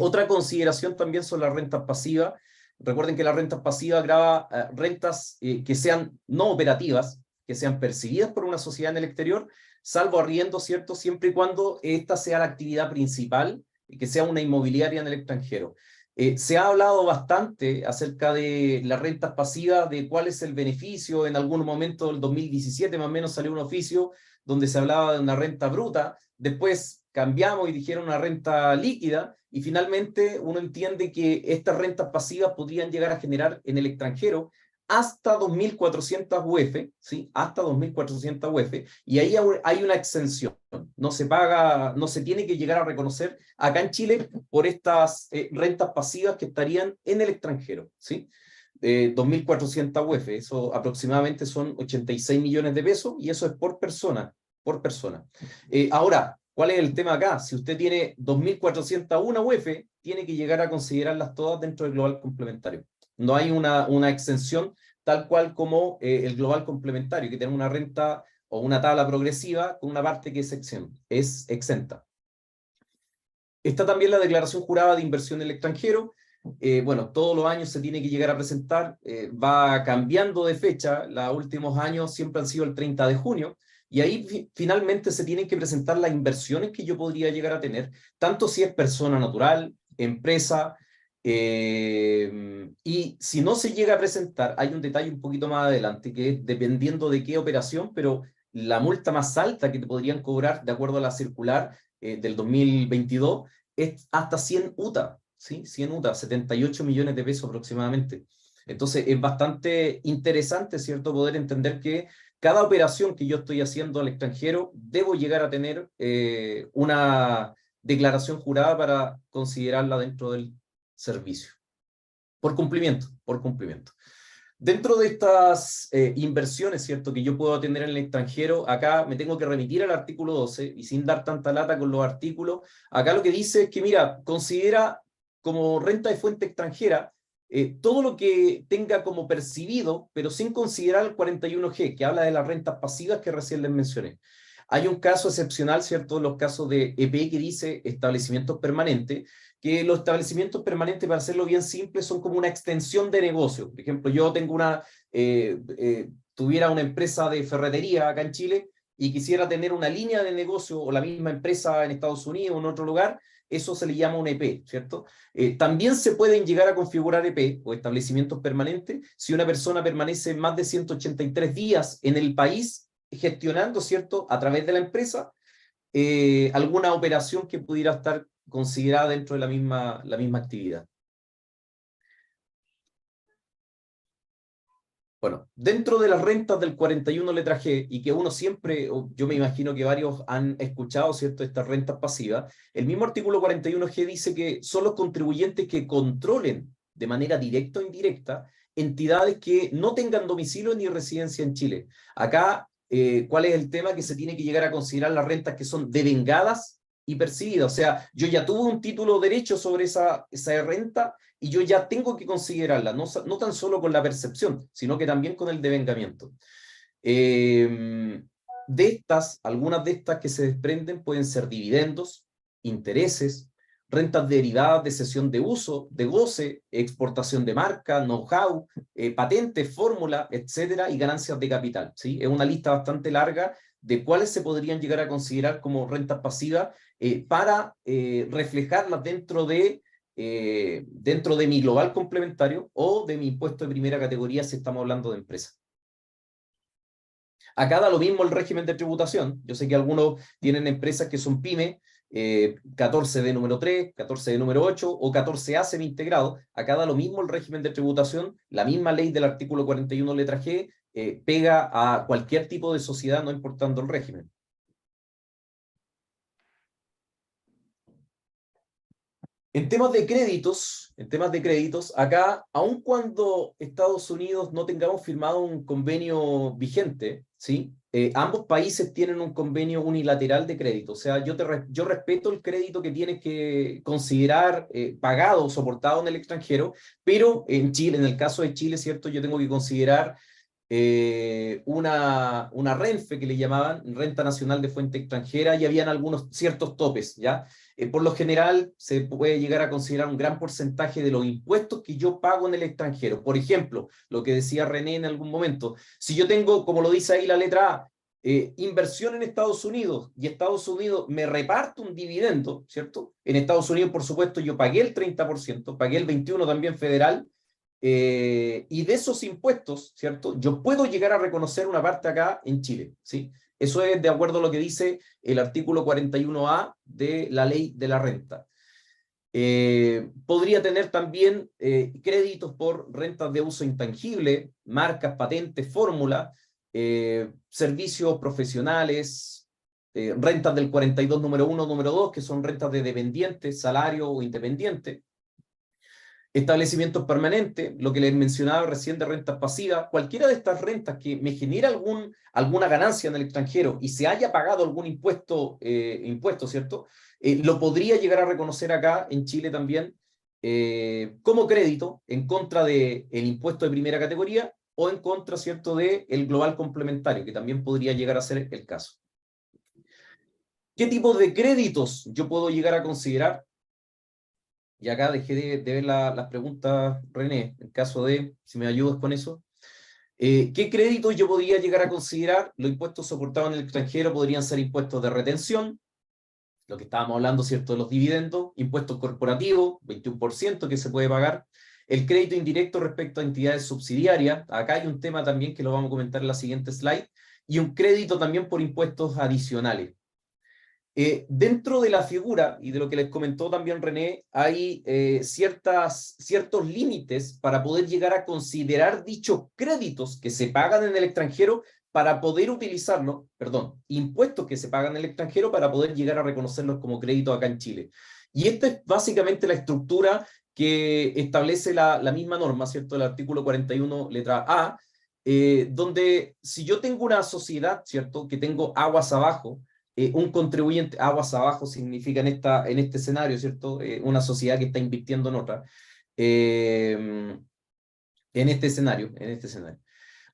Otra consideración también son las rentas pasivas. Recuerden que la renta pasiva grava rentas que sean no operativas, que sean percibidas por una sociedad en el exterior, salvo arriendo, ¿cierto?, siempre y cuando esta sea la actividad principal y que sea una inmobiliaria en el extranjero. Se ha hablado bastante acerca de las rentas pasivas, de cuál es el beneficio. En algún momento del 2017 más o menos salió un oficio donde se hablaba de una renta bruta, después cambiamos y dijeron una renta líquida, y finalmente uno entiende que estas rentas pasivas podrían llegar a generar en el extranjero hasta 2.400 UF, ¿sí? Hasta 2.400 UF, y ahí hay una exención. No se paga, no se tiene que llegar a reconocer acá en Chile por estas rentas pasivas que estarían en el extranjero, ¿sí? 2.400 UF, eso aproximadamente son 86 millones de pesos, y eso es por persona, por persona. Ahora, ¿cuál es el tema acá? Si usted tiene 2.401 UF, tiene que llegar a considerarlas todas dentro del global complementario. No hay una exención tal cual como el global complementario, que tiene una renta o una tabla progresiva con una parte que es exenta. Está también la declaración jurada de inversión en el extranjero. bueno, todos los años se tiene que llegar a presentar, va cambiando de fecha, los últimos años siempre han sido el 30 de junio, y ahí finalmente se tienen que presentar las inversiones que yo podría llegar a tener, tanto si es persona natural, empresa, y si no se llega a presentar, hay un detalle un poquito más adelante, que es dependiendo de qué operación, pero la multa más alta que te podrían cobrar, de acuerdo a la circular del 2022, es hasta 100 UTA, ¿sí? 100 UTA, 78 millones de pesos aproximadamente. Entonces es bastante interesante, ¿cierto?, poder entender que cada operación que yo estoy haciendo al extranjero, debo llegar a tener una declaración jurada para considerarla dentro del servicio. Por cumplimiento, por cumplimiento. Dentro de estas inversiones, ¿cierto?, que yo puedo tener en el extranjero, acá me tengo que remitir al artículo 12, y sin dar tanta lata con los artículos, acá lo que dice es que, mira, considera como renta de fuente extranjera todo lo que tenga como percibido, pero sin considerar el 41G, que habla de las rentas pasivas que recién les mencioné. Hay un caso excepcional, ¿cierto?, los casos de EP que dice establecimientos permanentes, que los establecimientos permanentes, para hacerlo bien simple, son como una extensión de negocio. Por ejemplo, yo tengo tuviera una empresa de ferretería acá en Chile y quisiera tener una línea de negocio o la misma empresa en Estados Unidos o en otro lugar, eso se le llama un EP, ¿cierto? También se pueden llegar a configurar EP o establecimientos permanentes si una persona permanece más de 183 días en el país gestionando, ¿cierto?, a través de la empresa, alguna operación que pudiera estar considerada dentro de la misma actividad. Bueno, dentro de las rentas del 41 letra G, y que uno siempre, yo me imagino que varios han escuchado, ¿cierto?, estas rentas pasivas, el mismo artículo 41G dice que son los contribuyentes que controlen de manera directa o indirecta entidades que no tengan domicilio ni residencia en Chile. Acá, ¿cuál es el tema? Que se tiene que llegar a considerar las rentas que son devengadas y percibidas. O sea, yo ya tuve un título derecho sobre esa renta, y yo ya tengo que considerarla, no tan solo con la percepción, sino que también con el devengamiento. Algunas de estas que se desprenden pueden ser dividendos, intereses, rentas derivadas de cesión de uso, de goce, exportación de marca, know-how, patentes, fórmula, etcétera, y ganancias de capital, ¿sí? Es una lista bastante larga de cuáles se podrían llegar a considerar como rentas pasivas para reflejarlas dentro de mi global complementario o de mi impuesto de primera categoría si estamos hablando de empresa. Acá da lo mismo el régimen de tributación. Yo sé que algunos tienen empresas que son pyme, 14D número 3, 14D número 8 o 14A semi-integrado. Acá da lo mismo el régimen de tributación. La misma ley del artículo 41 letra G pega a cualquier tipo de sociedad, no importando el régimen. En temas de créditos, acá, aun cuando Estados Unidos no tengamos firmado un convenio vigente, ¿sí? Ambos países tienen un convenio unilateral de crédito. O sea, yo respeto el crédito que tienes que considerar pagado o soportado en el extranjero, pero en Chile, en el caso de Chile, ¿cierto?, yo tengo que considerar una RENFE que le llamaban, Renta Nacional de Fuente Extranjera, y habían algunos ciertos topes, ¿ya? Por lo general se puede llegar a considerar un gran porcentaje de los impuestos que yo pago en el extranjero. Por ejemplo, lo que decía René en algún momento, si yo tengo, como lo dice ahí la letra A, inversión en Estados Unidos, y Estados Unidos me reparte un dividendo, ¿cierto? En Estados Unidos, por supuesto, yo pagué el 30%, pagué el 21% también federal, y de esos impuestos, ¿cierto?, yo puedo llegar a reconocer una parte acá en Chile, ¿sí? Eso es de acuerdo a lo que dice el artículo 41A de la ley de la renta. Podría tener también créditos por rentas de uso intangible, marcas, patentes, fórmula, servicios profesionales, rentas del 42 número 1, número 2, que son rentas de dependientes, salario o independiente. Establecimientos permanentes, lo que les mencionaba recién de rentas pasivas, cualquiera de estas rentas que me genera alguna ganancia en el extranjero y se haya pagado algún impuesto, ¿cierto? Lo podría llegar a reconocer acá en Chile también como crédito en contra del impuesto de primera categoría o en contra, ¿cierto?, del global complementario, que también podría llegar a ser el caso. ¿Qué tipo de créditos yo puedo llegar a considerar? y acá dejé de ver las preguntas, René, en caso de, si me ayudas con eso. ¿Qué créditos yo podría llegar a considerar? Los impuestos soportados en el extranjero podrían ser impuestos de retención, lo que estábamos hablando, ¿cierto?, de los dividendos, impuestos corporativos, 21% que se puede pagar, el crédito indirecto respecto a entidades subsidiarias, acá hay un tema también que lo vamos a comentar en la siguiente slide, y un crédito también por impuestos adicionales. Dentro de la figura, y de lo que les comentó también René, hay ciertos límites para poder llegar a considerar dichos créditos que se pagan en el extranjero para poder utilizarlos, perdón, impuestos que se pagan en el extranjero para poder llegar a reconocerlos como crédito acá en Chile. Y esta es básicamente la estructura que establece la misma norma, ¿cierto? El artículo 41, letra A, donde si yo tengo una sociedad, ¿cierto?, que tengo aguas abajo, un contribuyente, aguas abajo significa en este escenario, ¿cierto? Una sociedad que está invirtiendo en otra. En este escenario.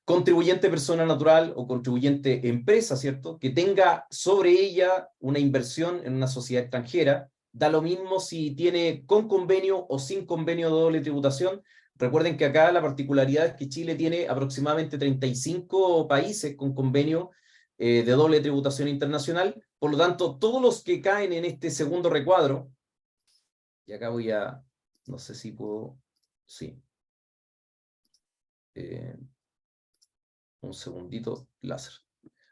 Contribuyente persona natural o contribuyente empresa, ¿cierto? Que tenga sobre ella una inversión en una sociedad extranjera, da lo mismo si tiene con convenio o sin convenio de doble tributación. Recuerden que acá la particularidad es que Chile tiene aproximadamente 35 países con convenio de doble tributación internacional, por lo tanto, todos los que caen en este segundo recuadro, y acá voy a, no sé si puedo, sí. Un segundito, láser.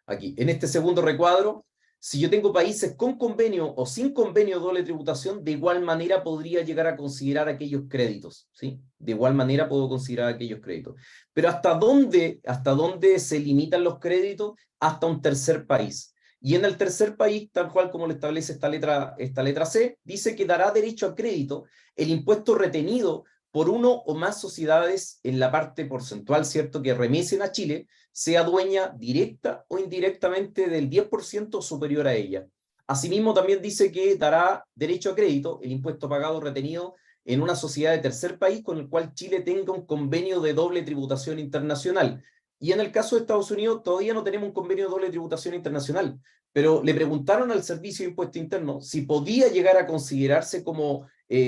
Aquí, en este segundo recuadro, si yo tengo países con convenio o sin convenio de doble tributación, de igual manera podría llegar a considerar aquellos créditos, ¿sí? De igual manera puedo considerar aquellos créditos. Pero ¿hasta dónde se limitan los créditos? Hasta un tercer país. Y en el tercer país, tal cual como lo establece esta letra C, dice que dará derecho a crédito el impuesto retenido por uno o más sociedades en la parte porcentual, ¿cierto?, que remesen a Chile, sea dueña directa o indirectamente del 10% superior a ella. Asimismo, también dice que dará derecho a crédito el impuesto pagado retenido en una sociedad de tercer país con el cual Chile tenga un convenio de doble tributación internacional. Y en el caso de Estados Unidos todavía no tenemos un convenio de doble tributación internacional, pero le preguntaron al Servicio de Impuesto Interno si podía llegar a considerarse como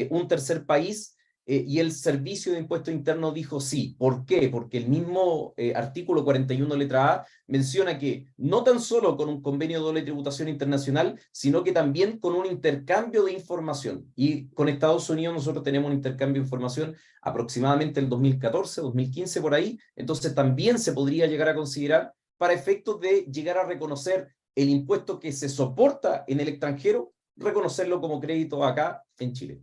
un tercer país, y el Servicio de Impuesto Interno dijo sí. ¿Por qué? Porque el mismo artículo 41, letra A, menciona que no tan solo con un convenio de doble tributación internacional, sino que también con un intercambio de información. Y con Estados Unidos nosotros tenemos un intercambio de información aproximadamente el 2014, 2015, por ahí. Entonces también se podría llegar a considerar para efectos de llegar a reconocer el impuesto que se soporta en el extranjero, reconocerlo como crédito acá en Chile.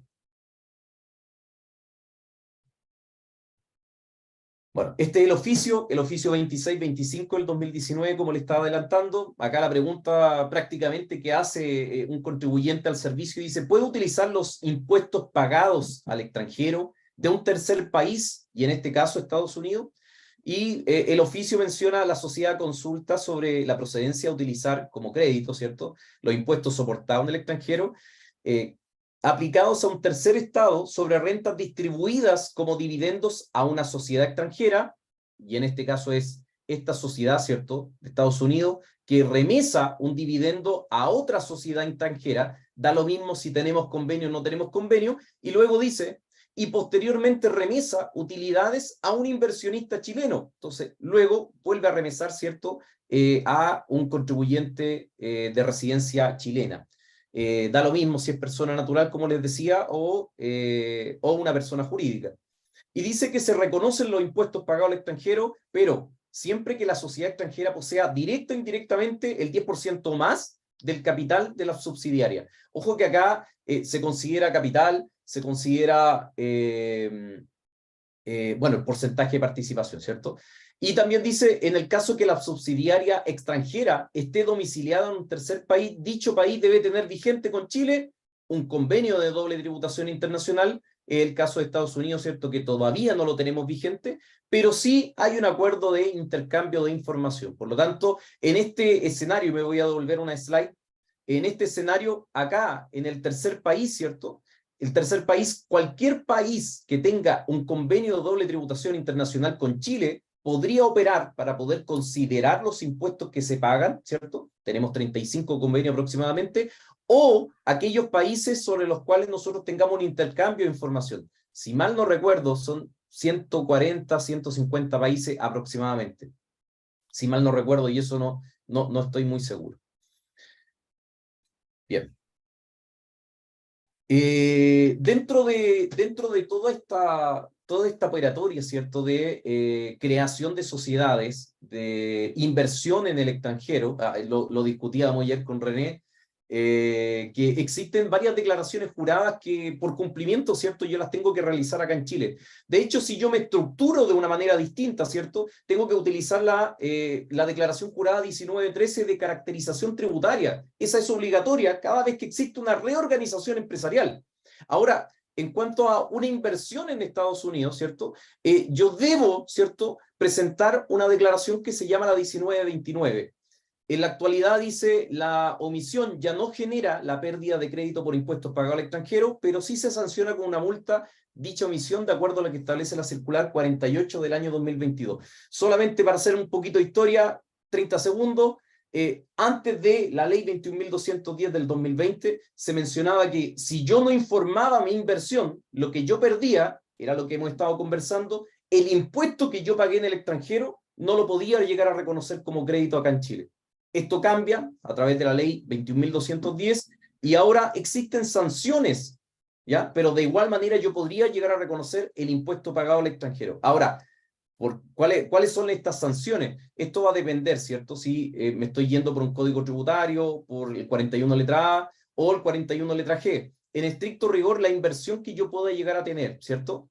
Bueno, este es el oficio 2625 del 2019, como le estaba adelantando. Acá la pregunta prácticamente que hace un contribuyente al servicio dice, ¿puede utilizar los impuestos pagados al extranjero de un tercer país, y en este caso Estados Unidos? Y el oficio menciona a la sociedad consulta sobre la procedencia a utilizar como crédito, ¿cierto?, los impuestos soportados en el extranjero, aplicados a un tercer estado sobre rentas distribuidas como dividendos a una sociedad extranjera, y en este caso es esta sociedad, ¿cierto?, de Estados Unidos, que remesa un dividendo a otra sociedad extranjera, da lo mismo si tenemos convenio o no tenemos convenio, y luego dice, y posteriormente remesa utilidades a un inversionista chileno. Entonces, luego vuelve a remesar, ¿cierto?, a un contribuyente de residencia chilena. Da lo mismo si es persona natural, como les decía, o una persona jurídica. Y dice que se reconocen los impuestos pagados al extranjero, pero siempre que la sociedad extranjera posea directa o indirectamente el 10% más del capital de la subsidiaria. Ojo que acá se considera capital, se considera, bueno, el porcentaje de participación, ¿cierto? Y también dice, en el caso que la subsidiaria extranjera esté domiciliada en un tercer país, dicho país debe tener vigente con Chile un convenio de doble tributación internacional, el caso de Estados Unidos, ¿cierto?, que todavía no lo tenemos vigente, pero sí hay un acuerdo de intercambio de información. Por lo tanto, en este escenario, me voy a devolver una slide, en este escenario, acá, en el tercer país, ¿cierto?, el tercer país, cualquier país que tenga un convenio de doble tributación internacional con Chile, podría operar para poder considerar los impuestos que se pagan, ¿cierto? Tenemos 35 convenios aproximadamente, o aquellos países sobre los cuales nosotros tengamos un intercambio de información. Si mal no recuerdo, son 140, 150 países aproximadamente. Si mal no recuerdo, y eso no estoy muy seguro. Bien. Dentro de toda esta operatoria, ¿cierto?, de creación de sociedades, de inversión en el extranjero, lo discutíamos ayer con René, que existen varias declaraciones juradas que por cumplimiento, ¿cierto?, yo las tengo que realizar acá en Chile. De hecho, si yo me estructuro de una manera distinta, ¿cierto?, tengo que utilizar la declaración jurada 1913 de caracterización tributaria. Esa es obligatoria cada vez que existe una reorganización empresarial. Ahora, en cuanto a una inversión en Estados Unidos, ¿cierto?, yo debo, ¿cierto?, presentar una declaración que se llama la 1929. En la actualidad dice, la omisión ya no genera la pérdida de crédito por impuestos pagados al extranjero, pero sí se sanciona con una multa dicha omisión de acuerdo a lo que establece la circular 48 del año 2022. Solamente para hacer un poquito de historia, 30 segundos, antes de la ley 21.210 del 2020, se mencionaba que si yo no informaba mi inversión, lo que yo perdía, era lo que hemos estado conversando, el impuesto que yo pagué en el extranjero no lo podía llegar a reconocer como crédito acá en Chile. Esto cambia a través de la ley 21.210 y ahora existen sanciones, ¿ya? Pero de igual manera yo podría llegar a reconocer el impuesto pagado al extranjero. Ahora, ¿cuáles son estas sanciones? Esto va a depender, ¿cierto? Si me estoy yendo por un código tributario, por el 41 letra A o el 41 letra G. En estricto rigor, la inversión que yo pueda llegar a tener, ¿cierto?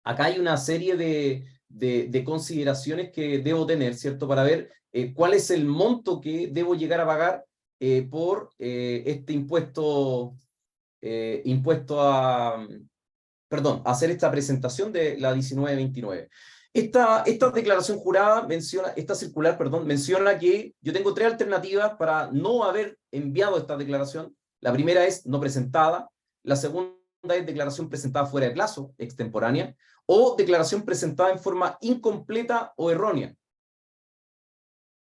Acá hay una serie de consideraciones que debo tener, ¿cierto? Para ver cuál es el monto que debo llegar a pagar por este impuesto hacer esta presentación de la 1929. Esta declaración jurada esta circular, menciona que yo tengo 3 alternativas para no haber enviado esta declaración. La primera es no presentada, la segunda es declaración presentada fuera de plazo, extemporánea, o declaración presentada en forma incompleta o errónea.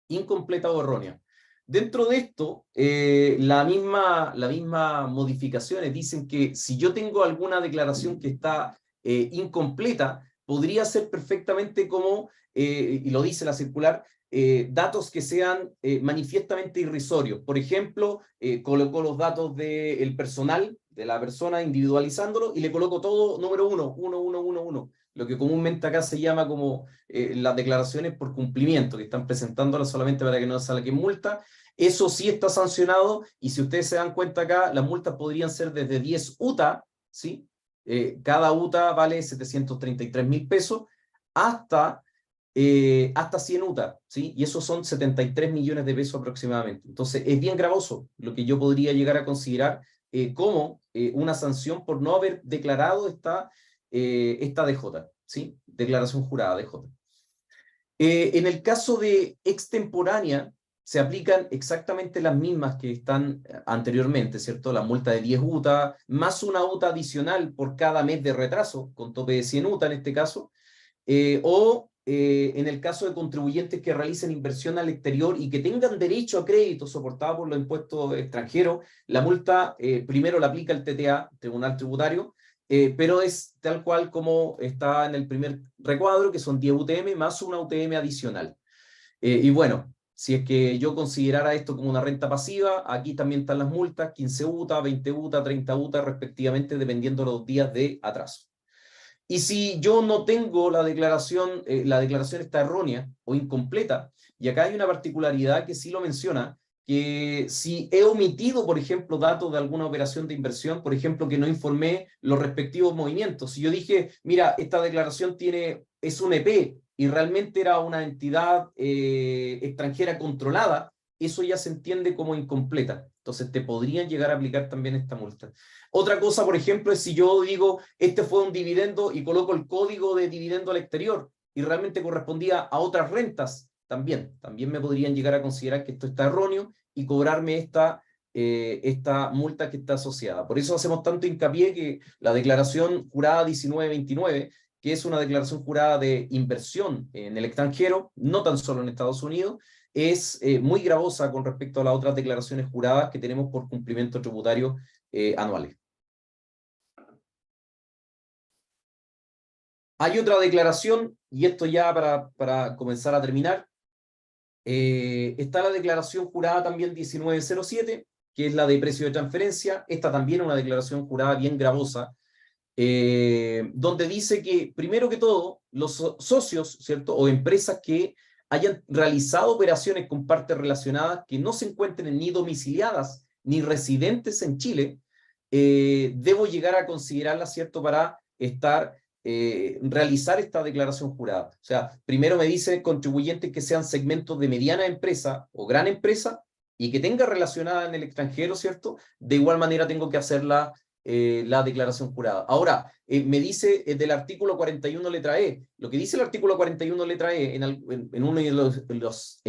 Incompleta o errónea. Dentro de esto, la misma modificaciones dicen que si yo tengo alguna declaración que está incompleta, podría ser perfectamente como, y lo dice la circular, datos que sean manifiestamente irrisorios. Por ejemplo, coloco los datos del personal, de la persona, individualizándolo, y le coloco todo número 1, lo que comúnmente acá se llama como las declaraciones por cumplimiento, que están presentándolas solamente para que no salga multa. Eso sí está sancionado, y si ustedes se dan cuenta acá, las multas podrían ser desde 10 UTA, ¿sí? Cada UTA vale 733.000 pesos, hasta 100 UTA, ¿sí? Y esos son 73 millones de pesos aproximadamente. Entonces, es bien gravoso lo que yo podría llegar a considerar como una sanción por no haber declarado esta DJ, ¿sí? Declaración jurada DJ. En el caso de extemporánea, se aplican exactamente las mismas que están anteriormente, ¿cierto? La multa de 10 UTA, más una UTA adicional por cada mes de retraso, con tope de 100 UTA en este caso, en el caso de contribuyentes que realicen inversión al exterior y que tengan derecho a crédito soportado por los impuestos extranjeros, la multa primero la aplica el TTA, Tribunal Tributario, pero es tal cual como está en el primer recuadro, que son 10 UTM más una UTM adicional. Y bueno, si es que yo considerara esto como una renta pasiva, aquí también están las multas, 15 UTA, 20 UTA, 30 UTA respectivamente, dependiendo de los días de atraso. Y si yo no tengo la declaración está errónea o incompleta, y acá hay una particularidad que sí lo menciona, que si he omitido, por ejemplo, datos de alguna operación de inversión, por ejemplo, que no informé los respectivos movimientos. Si yo dije, mira, esta declaración es un EP y realmente era una entidad extranjera controlada, eso ya se entiende como incompleta. Entonces te podrían llegar a aplicar también esta multa. Otra cosa, por ejemplo, es si yo digo, este fue un dividendo y coloco el código de dividendo al exterior y realmente correspondía a otras rentas, también me podrían llegar a considerar que esto está erróneo y cobrarme esta multa que está asociada. Por eso hacemos tanto hincapié que la declaración jurada 1929, que es una declaración jurada de inversión en el extranjero, no tan solo en Estados Unidos, es muy gravosa con respecto a las otras declaraciones juradas que tenemos por cumplimiento tributario anuales. Hay otra declaración, y esto ya para comenzar a terminar. Está la declaración jurada también 1907, que es la de precio de transferencia. Esta también es una declaración jurada bien gravosa, donde dice que, primero que todo, los socios, ¿cierto?, o empresas que hayan realizado operaciones con partes relacionadas que no se encuentren ni domiciliadas ni residentes en Chile, debo llegar a considerarla, ¿cierto?, para realizar esta declaración jurada. O sea, primero me dice contribuyentes que sean segmentos de mediana empresa o gran empresa y que tenga relacionada en el extranjero, ¿cierto? De igual manera tengo que hacer la declaración jurada. Ahora, me dice del artículo 41 letra E. Lo que dice el artículo 41 letra E en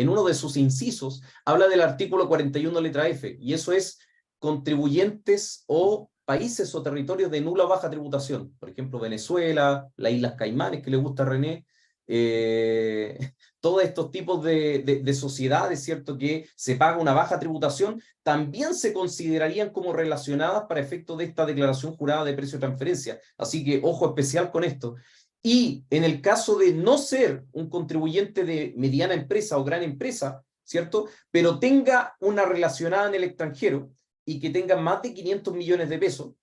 uno de sus incisos habla del artículo 41 letra F, y eso es contribuyentes o países o territorios de nula o baja tributación. Por ejemplo, Venezuela, las Islas Caimanes, que le gusta a René, todos estos tipos de sociedades, ¿cierto?, que se paga una baja tributación, también se considerarían como relacionadas para efectos de esta declaración jurada de precio de transferencia. Así que ojo especial con esto. Y en el caso de no ser un contribuyente de mediana empresa o gran empresa, ¿cierto?, pero tenga una relacionada en el extranjero y que tenga más de 500 millones de pesos,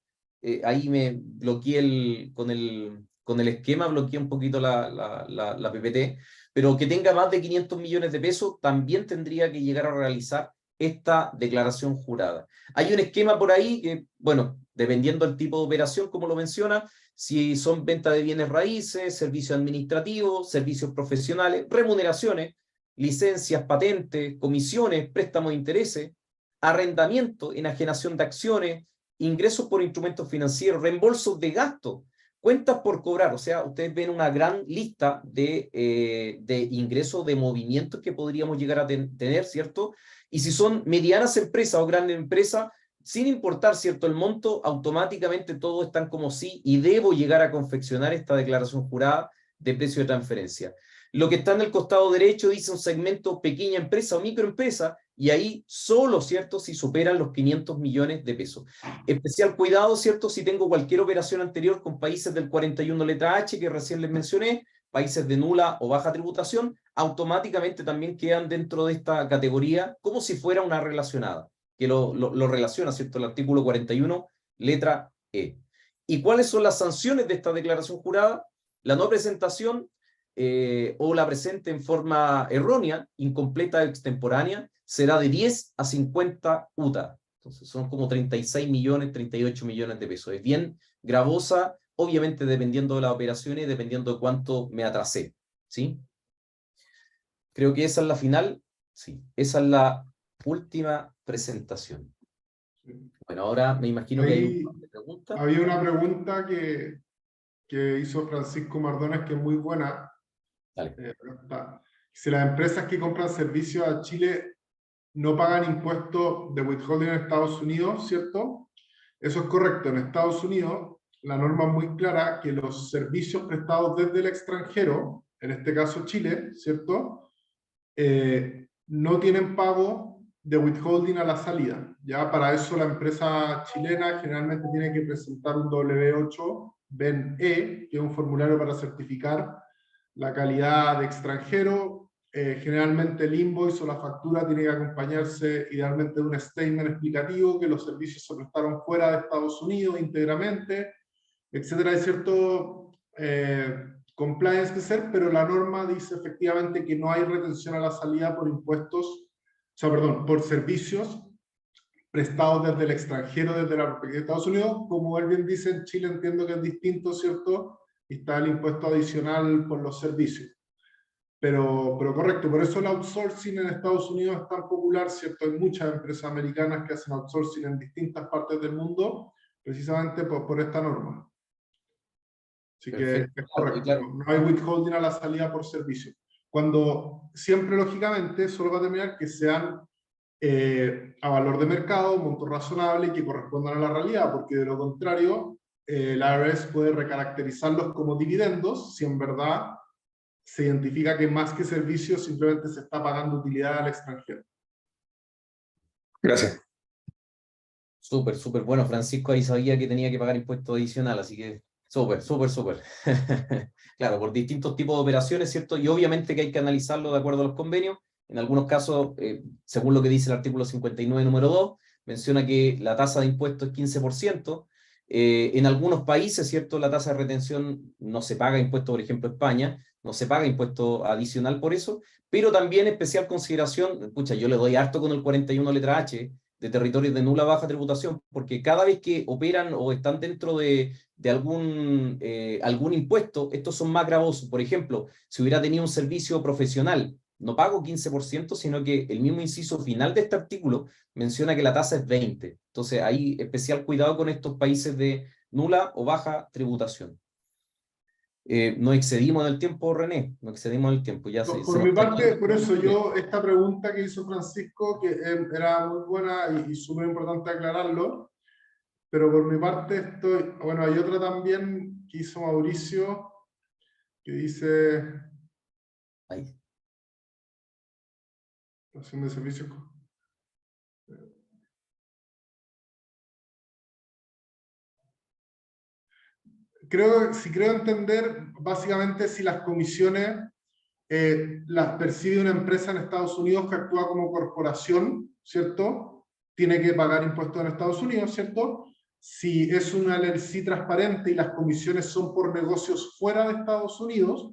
ahí me bloqueé con el esquema, bloqueé un poquito la PPT, pero que tenga más de 500 millones de pesos, también tendría que llegar a realizar esta declaración jurada. Hay un esquema por ahí que, bueno, dependiendo del tipo de operación, como lo menciona, si son venta de bienes raíces, servicios administrativos, servicios profesionales, remuneraciones, licencias, patentes, comisiones, préstamos de intereses, arrendamiento, enajenación de acciones, ingresos por instrumentos financieros, reembolsos de gastos, cuentas por cobrar. O sea, ustedes ven una gran lista de ingresos, de movimientos que podríamos llegar a tener, ¿cierto? Y si son medianas empresas o grandes empresas, sin importar, ¿cierto?, el monto, automáticamente todos están como sí, y debo llegar a confeccionar esta declaración jurada de precio de transferencia. Lo que está en el costado derecho dice un segmento pequeña empresa o microempresa, y ahí solo, ¿cierto?, si superan los 500 millones de pesos. Especial cuidado, ¿cierto?, si tengo cualquier operación anterior con países del 41 letra H, que recién les mencioné, países de nula o baja tributación, automáticamente también quedan dentro de esta categoría como si fuera una relacionada, que lo relaciona, ¿cierto?, el artículo 41, letra E. ¿Y cuáles son las sanciones de esta declaración jurada? La no presentación o la presente en forma errónea, incompleta o extemporánea, será de 10 a 50 UTA. Entonces son como 36 millones, 38 millones de pesos. Es bien gravosa, obviamente dependiendo de las operaciones y dependiendo de cuánto me atrasé, ¿sí? Creo que esa es la final. Sí, esa es la última presentación. Bueno, ahora me imagino que hay una pregunta. Había una pregunta que hizo Francisco Mardones, que es muy buena. Dale. Si las empresas que compran servicios a Chile no pagan impuestos de withholding en Estados Unidos, ¿cierto? Eso es correcto. En Estados Unidos, la norma es muy clara que los servicios prestados desde el extranjero, en este caso Chile, ¿cierto?, no tienen pago de withholding a la salida. Ya para eso la empresa chilena generalmente tiene que presentar un W8 BEN-E, que es un formulario para certificar la calidad de extranjero. Generalmente el invoice o la factura tiene que acompañarse idealmente de un statement explicativo que los servicios se prestaron fuera de Estados Unidos íntegramente, etcétera. Hay cierto compliance que hacer, pero la norma dice efectivamente que no hay retención a la salida por impuestos, o sea, perdón, por servicios prestados desde el extranjero, desde la perspectiva de Estados Unidos. Como él bien dice, en Chile entiendo que es distinto, ¿cierto? Y está el impuesto adicional por los servicios. Pero correcto, por eso el outsourcing en Estados Unidos es tan popular, ¿cierto? Hay muchas empresas americanas que hacen outsourcing en distintas partes del mundo, precisamente por esta norma. Así Perfecto. que es correcto, Claro. no hay withholding a la salida por servicio. Cuando siempre, lógicamente, solo va a determinar que sean a valor de mercado, monto razonable y que correspondan a la realidad, porque de lo contrario, la IRS puede recaracterizarlos como dividendos si en verdad se identifica que más que servicio simplemente se está pagando utilidad al extranjero. Gracias. Súper, súper bueno. Francisco ahí sabía que tenía que pagar impuesto adicional, así que súper, súper, súper. Claro, por distintos tipos de operaciones, ¿cierto? Y obviamente que hay que analizarlo de acuerdo a los convenios. En algunos casos, según lo que dice el artículo 59, número 2, menciona que la tasa de impuesto es 15%. En algunos países, ¿cierto? La tasa de retención no se paga impuesto, por ejemplo, España, no se paga impuesto adicional por eso, pero también especial consideración, escucha, yo le doy harto con el 41 letra H, de territorios de nula baja tributación, porque cada vez que operan o están dentro de algún impuesto, estos son más gravosos. Por ejemplo, si hubiera tenido un servicio profesional, no pago 15%, sino que el mismo inciso final de este artículo menciona que la tasa es 20%. Entonces, hay especial cuidado con estos países de nula o baja tributación. Nos excedimos en el tiempo, René, nos excedimos en el tiempo. Ya Por mi parte, por eso yo, esta pregunta que hizo Francisco, que era muy buena y súper importante aclararlo, pero por mi parte estoy, bueno, hay otra también que hizo Mauricio, que dice, Ahí. de servicios. Creo entender, básicamente, si las comisiones las percibe una empresa en Estados Unidos que actúa como corporación, ¿cierto? Tiene que pagar impuestos en Estados Unidos, ¿cierto? Si es una LLC transparente y las comisiones son por negocios fuera de Estados Unidos,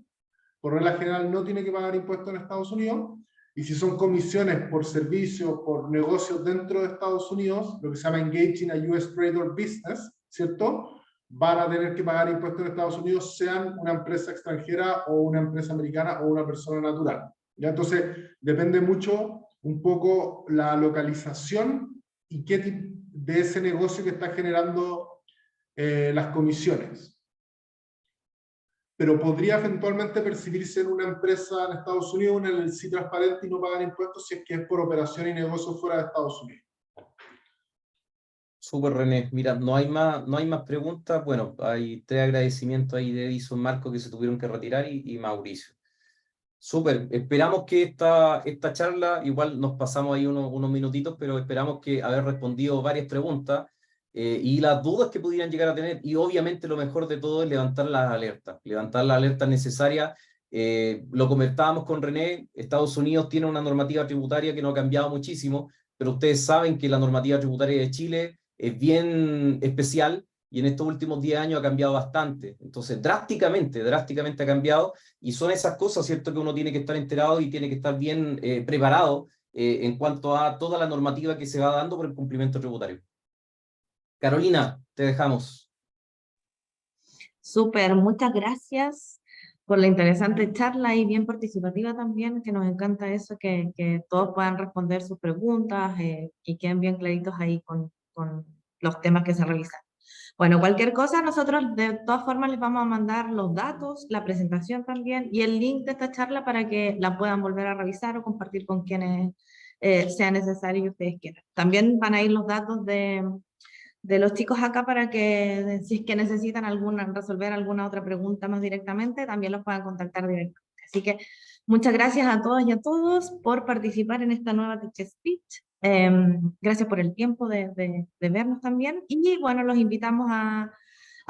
por regla general no tiene que pagar impuestos en Estados Unidos. Y si son comisiones por servicios, por negocios dentro de Estados Unidos, lo que se llama engaging a US trade or business, ¿cierto? Van a tener que pagar impuestos en Estados Unidos, sean una empresa extranjera o una empresa americana o una persona natural. ¿Ya? Entonces, depende mucho un poco la localización y qué tipo de ese negocio que está generando las comisiones. Pero podría eventualmente percibirse en una empresa en Estados Unidos, una LLC transparente y no pagar impuestos si es que es por operación y negocio fuera de Estados Unidos. Súper, René. Mira, no hay más preguntas. Bueno, hay 3 agradecimientos ahí de Edison, Marco, que se tuvieron que retirar, y Mauricio. Súper. Esperamos que esta charla, igual nos pasamos ahí unos minutitos, pero esperamos que haber respondido varias preguntas y las dudas que pudieran llegar a tener. Y obviamente lo mejor de todo es levantar las alertas necesarias. Lo comentábamos con René, Estados Unidos tiene una normativa tributaria que no ha cambiado muchísimo, pero ustedes saben que la normativa tributaria de Chile es bien especial y en estos últimos 10 años ha cambiado bastante. Entonces, drásticamente ha cambiado, y son esas cosas, ¿cierto?, que uno tiene que estar enterado y tiene que estar bien preparado en cuanto a toda la normativa que se va dando por el cumplimiento tributario. Carolina, te dejamos. Súper, muchas gracias por la interesante charla y bien participativa también, que nos encanta eso, que todos puedan responder sus preguntas y queden bien claritos ahí con los temas que se revisan. Bueno, cualquier cosa, nosotros de todas formas les vamos a mandar los datos, la presentación también y el link de esta charla para que la puedan volver a revisar o compartir con quienes sea necesario y ustedes quieran. También van a ir los datos de los chicos acá para que si es que necesitan resolver alguna otra pregunta más directamente, también los puedan contactar directamente. Así que muchas gracias a todas y a todos por participar en esta nueva Tech Speech. Gracias por el tiempo de vernos también. Y bueno, los invitamos a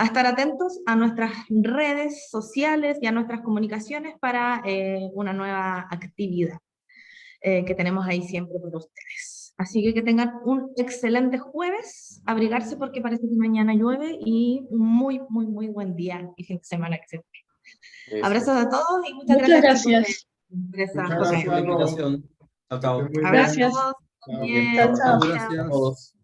estar atentos a nuestras redes sociales y a nuestras comunicaciones para una nueva actividad que tenemos ahí siempre para ustedes. Así que tengan un excelente jueves, abrigarse porque parece que mañana llueve, y un muy, muy, muy buen día y fin de semana que se viene. Abrazos a todos y muchas gracias. Muchas gracias a todos. Chao, chao. Que estén muy bien. Abrazos. Gracias. Bien. Chao, Chao, Chao. gracias. Todos.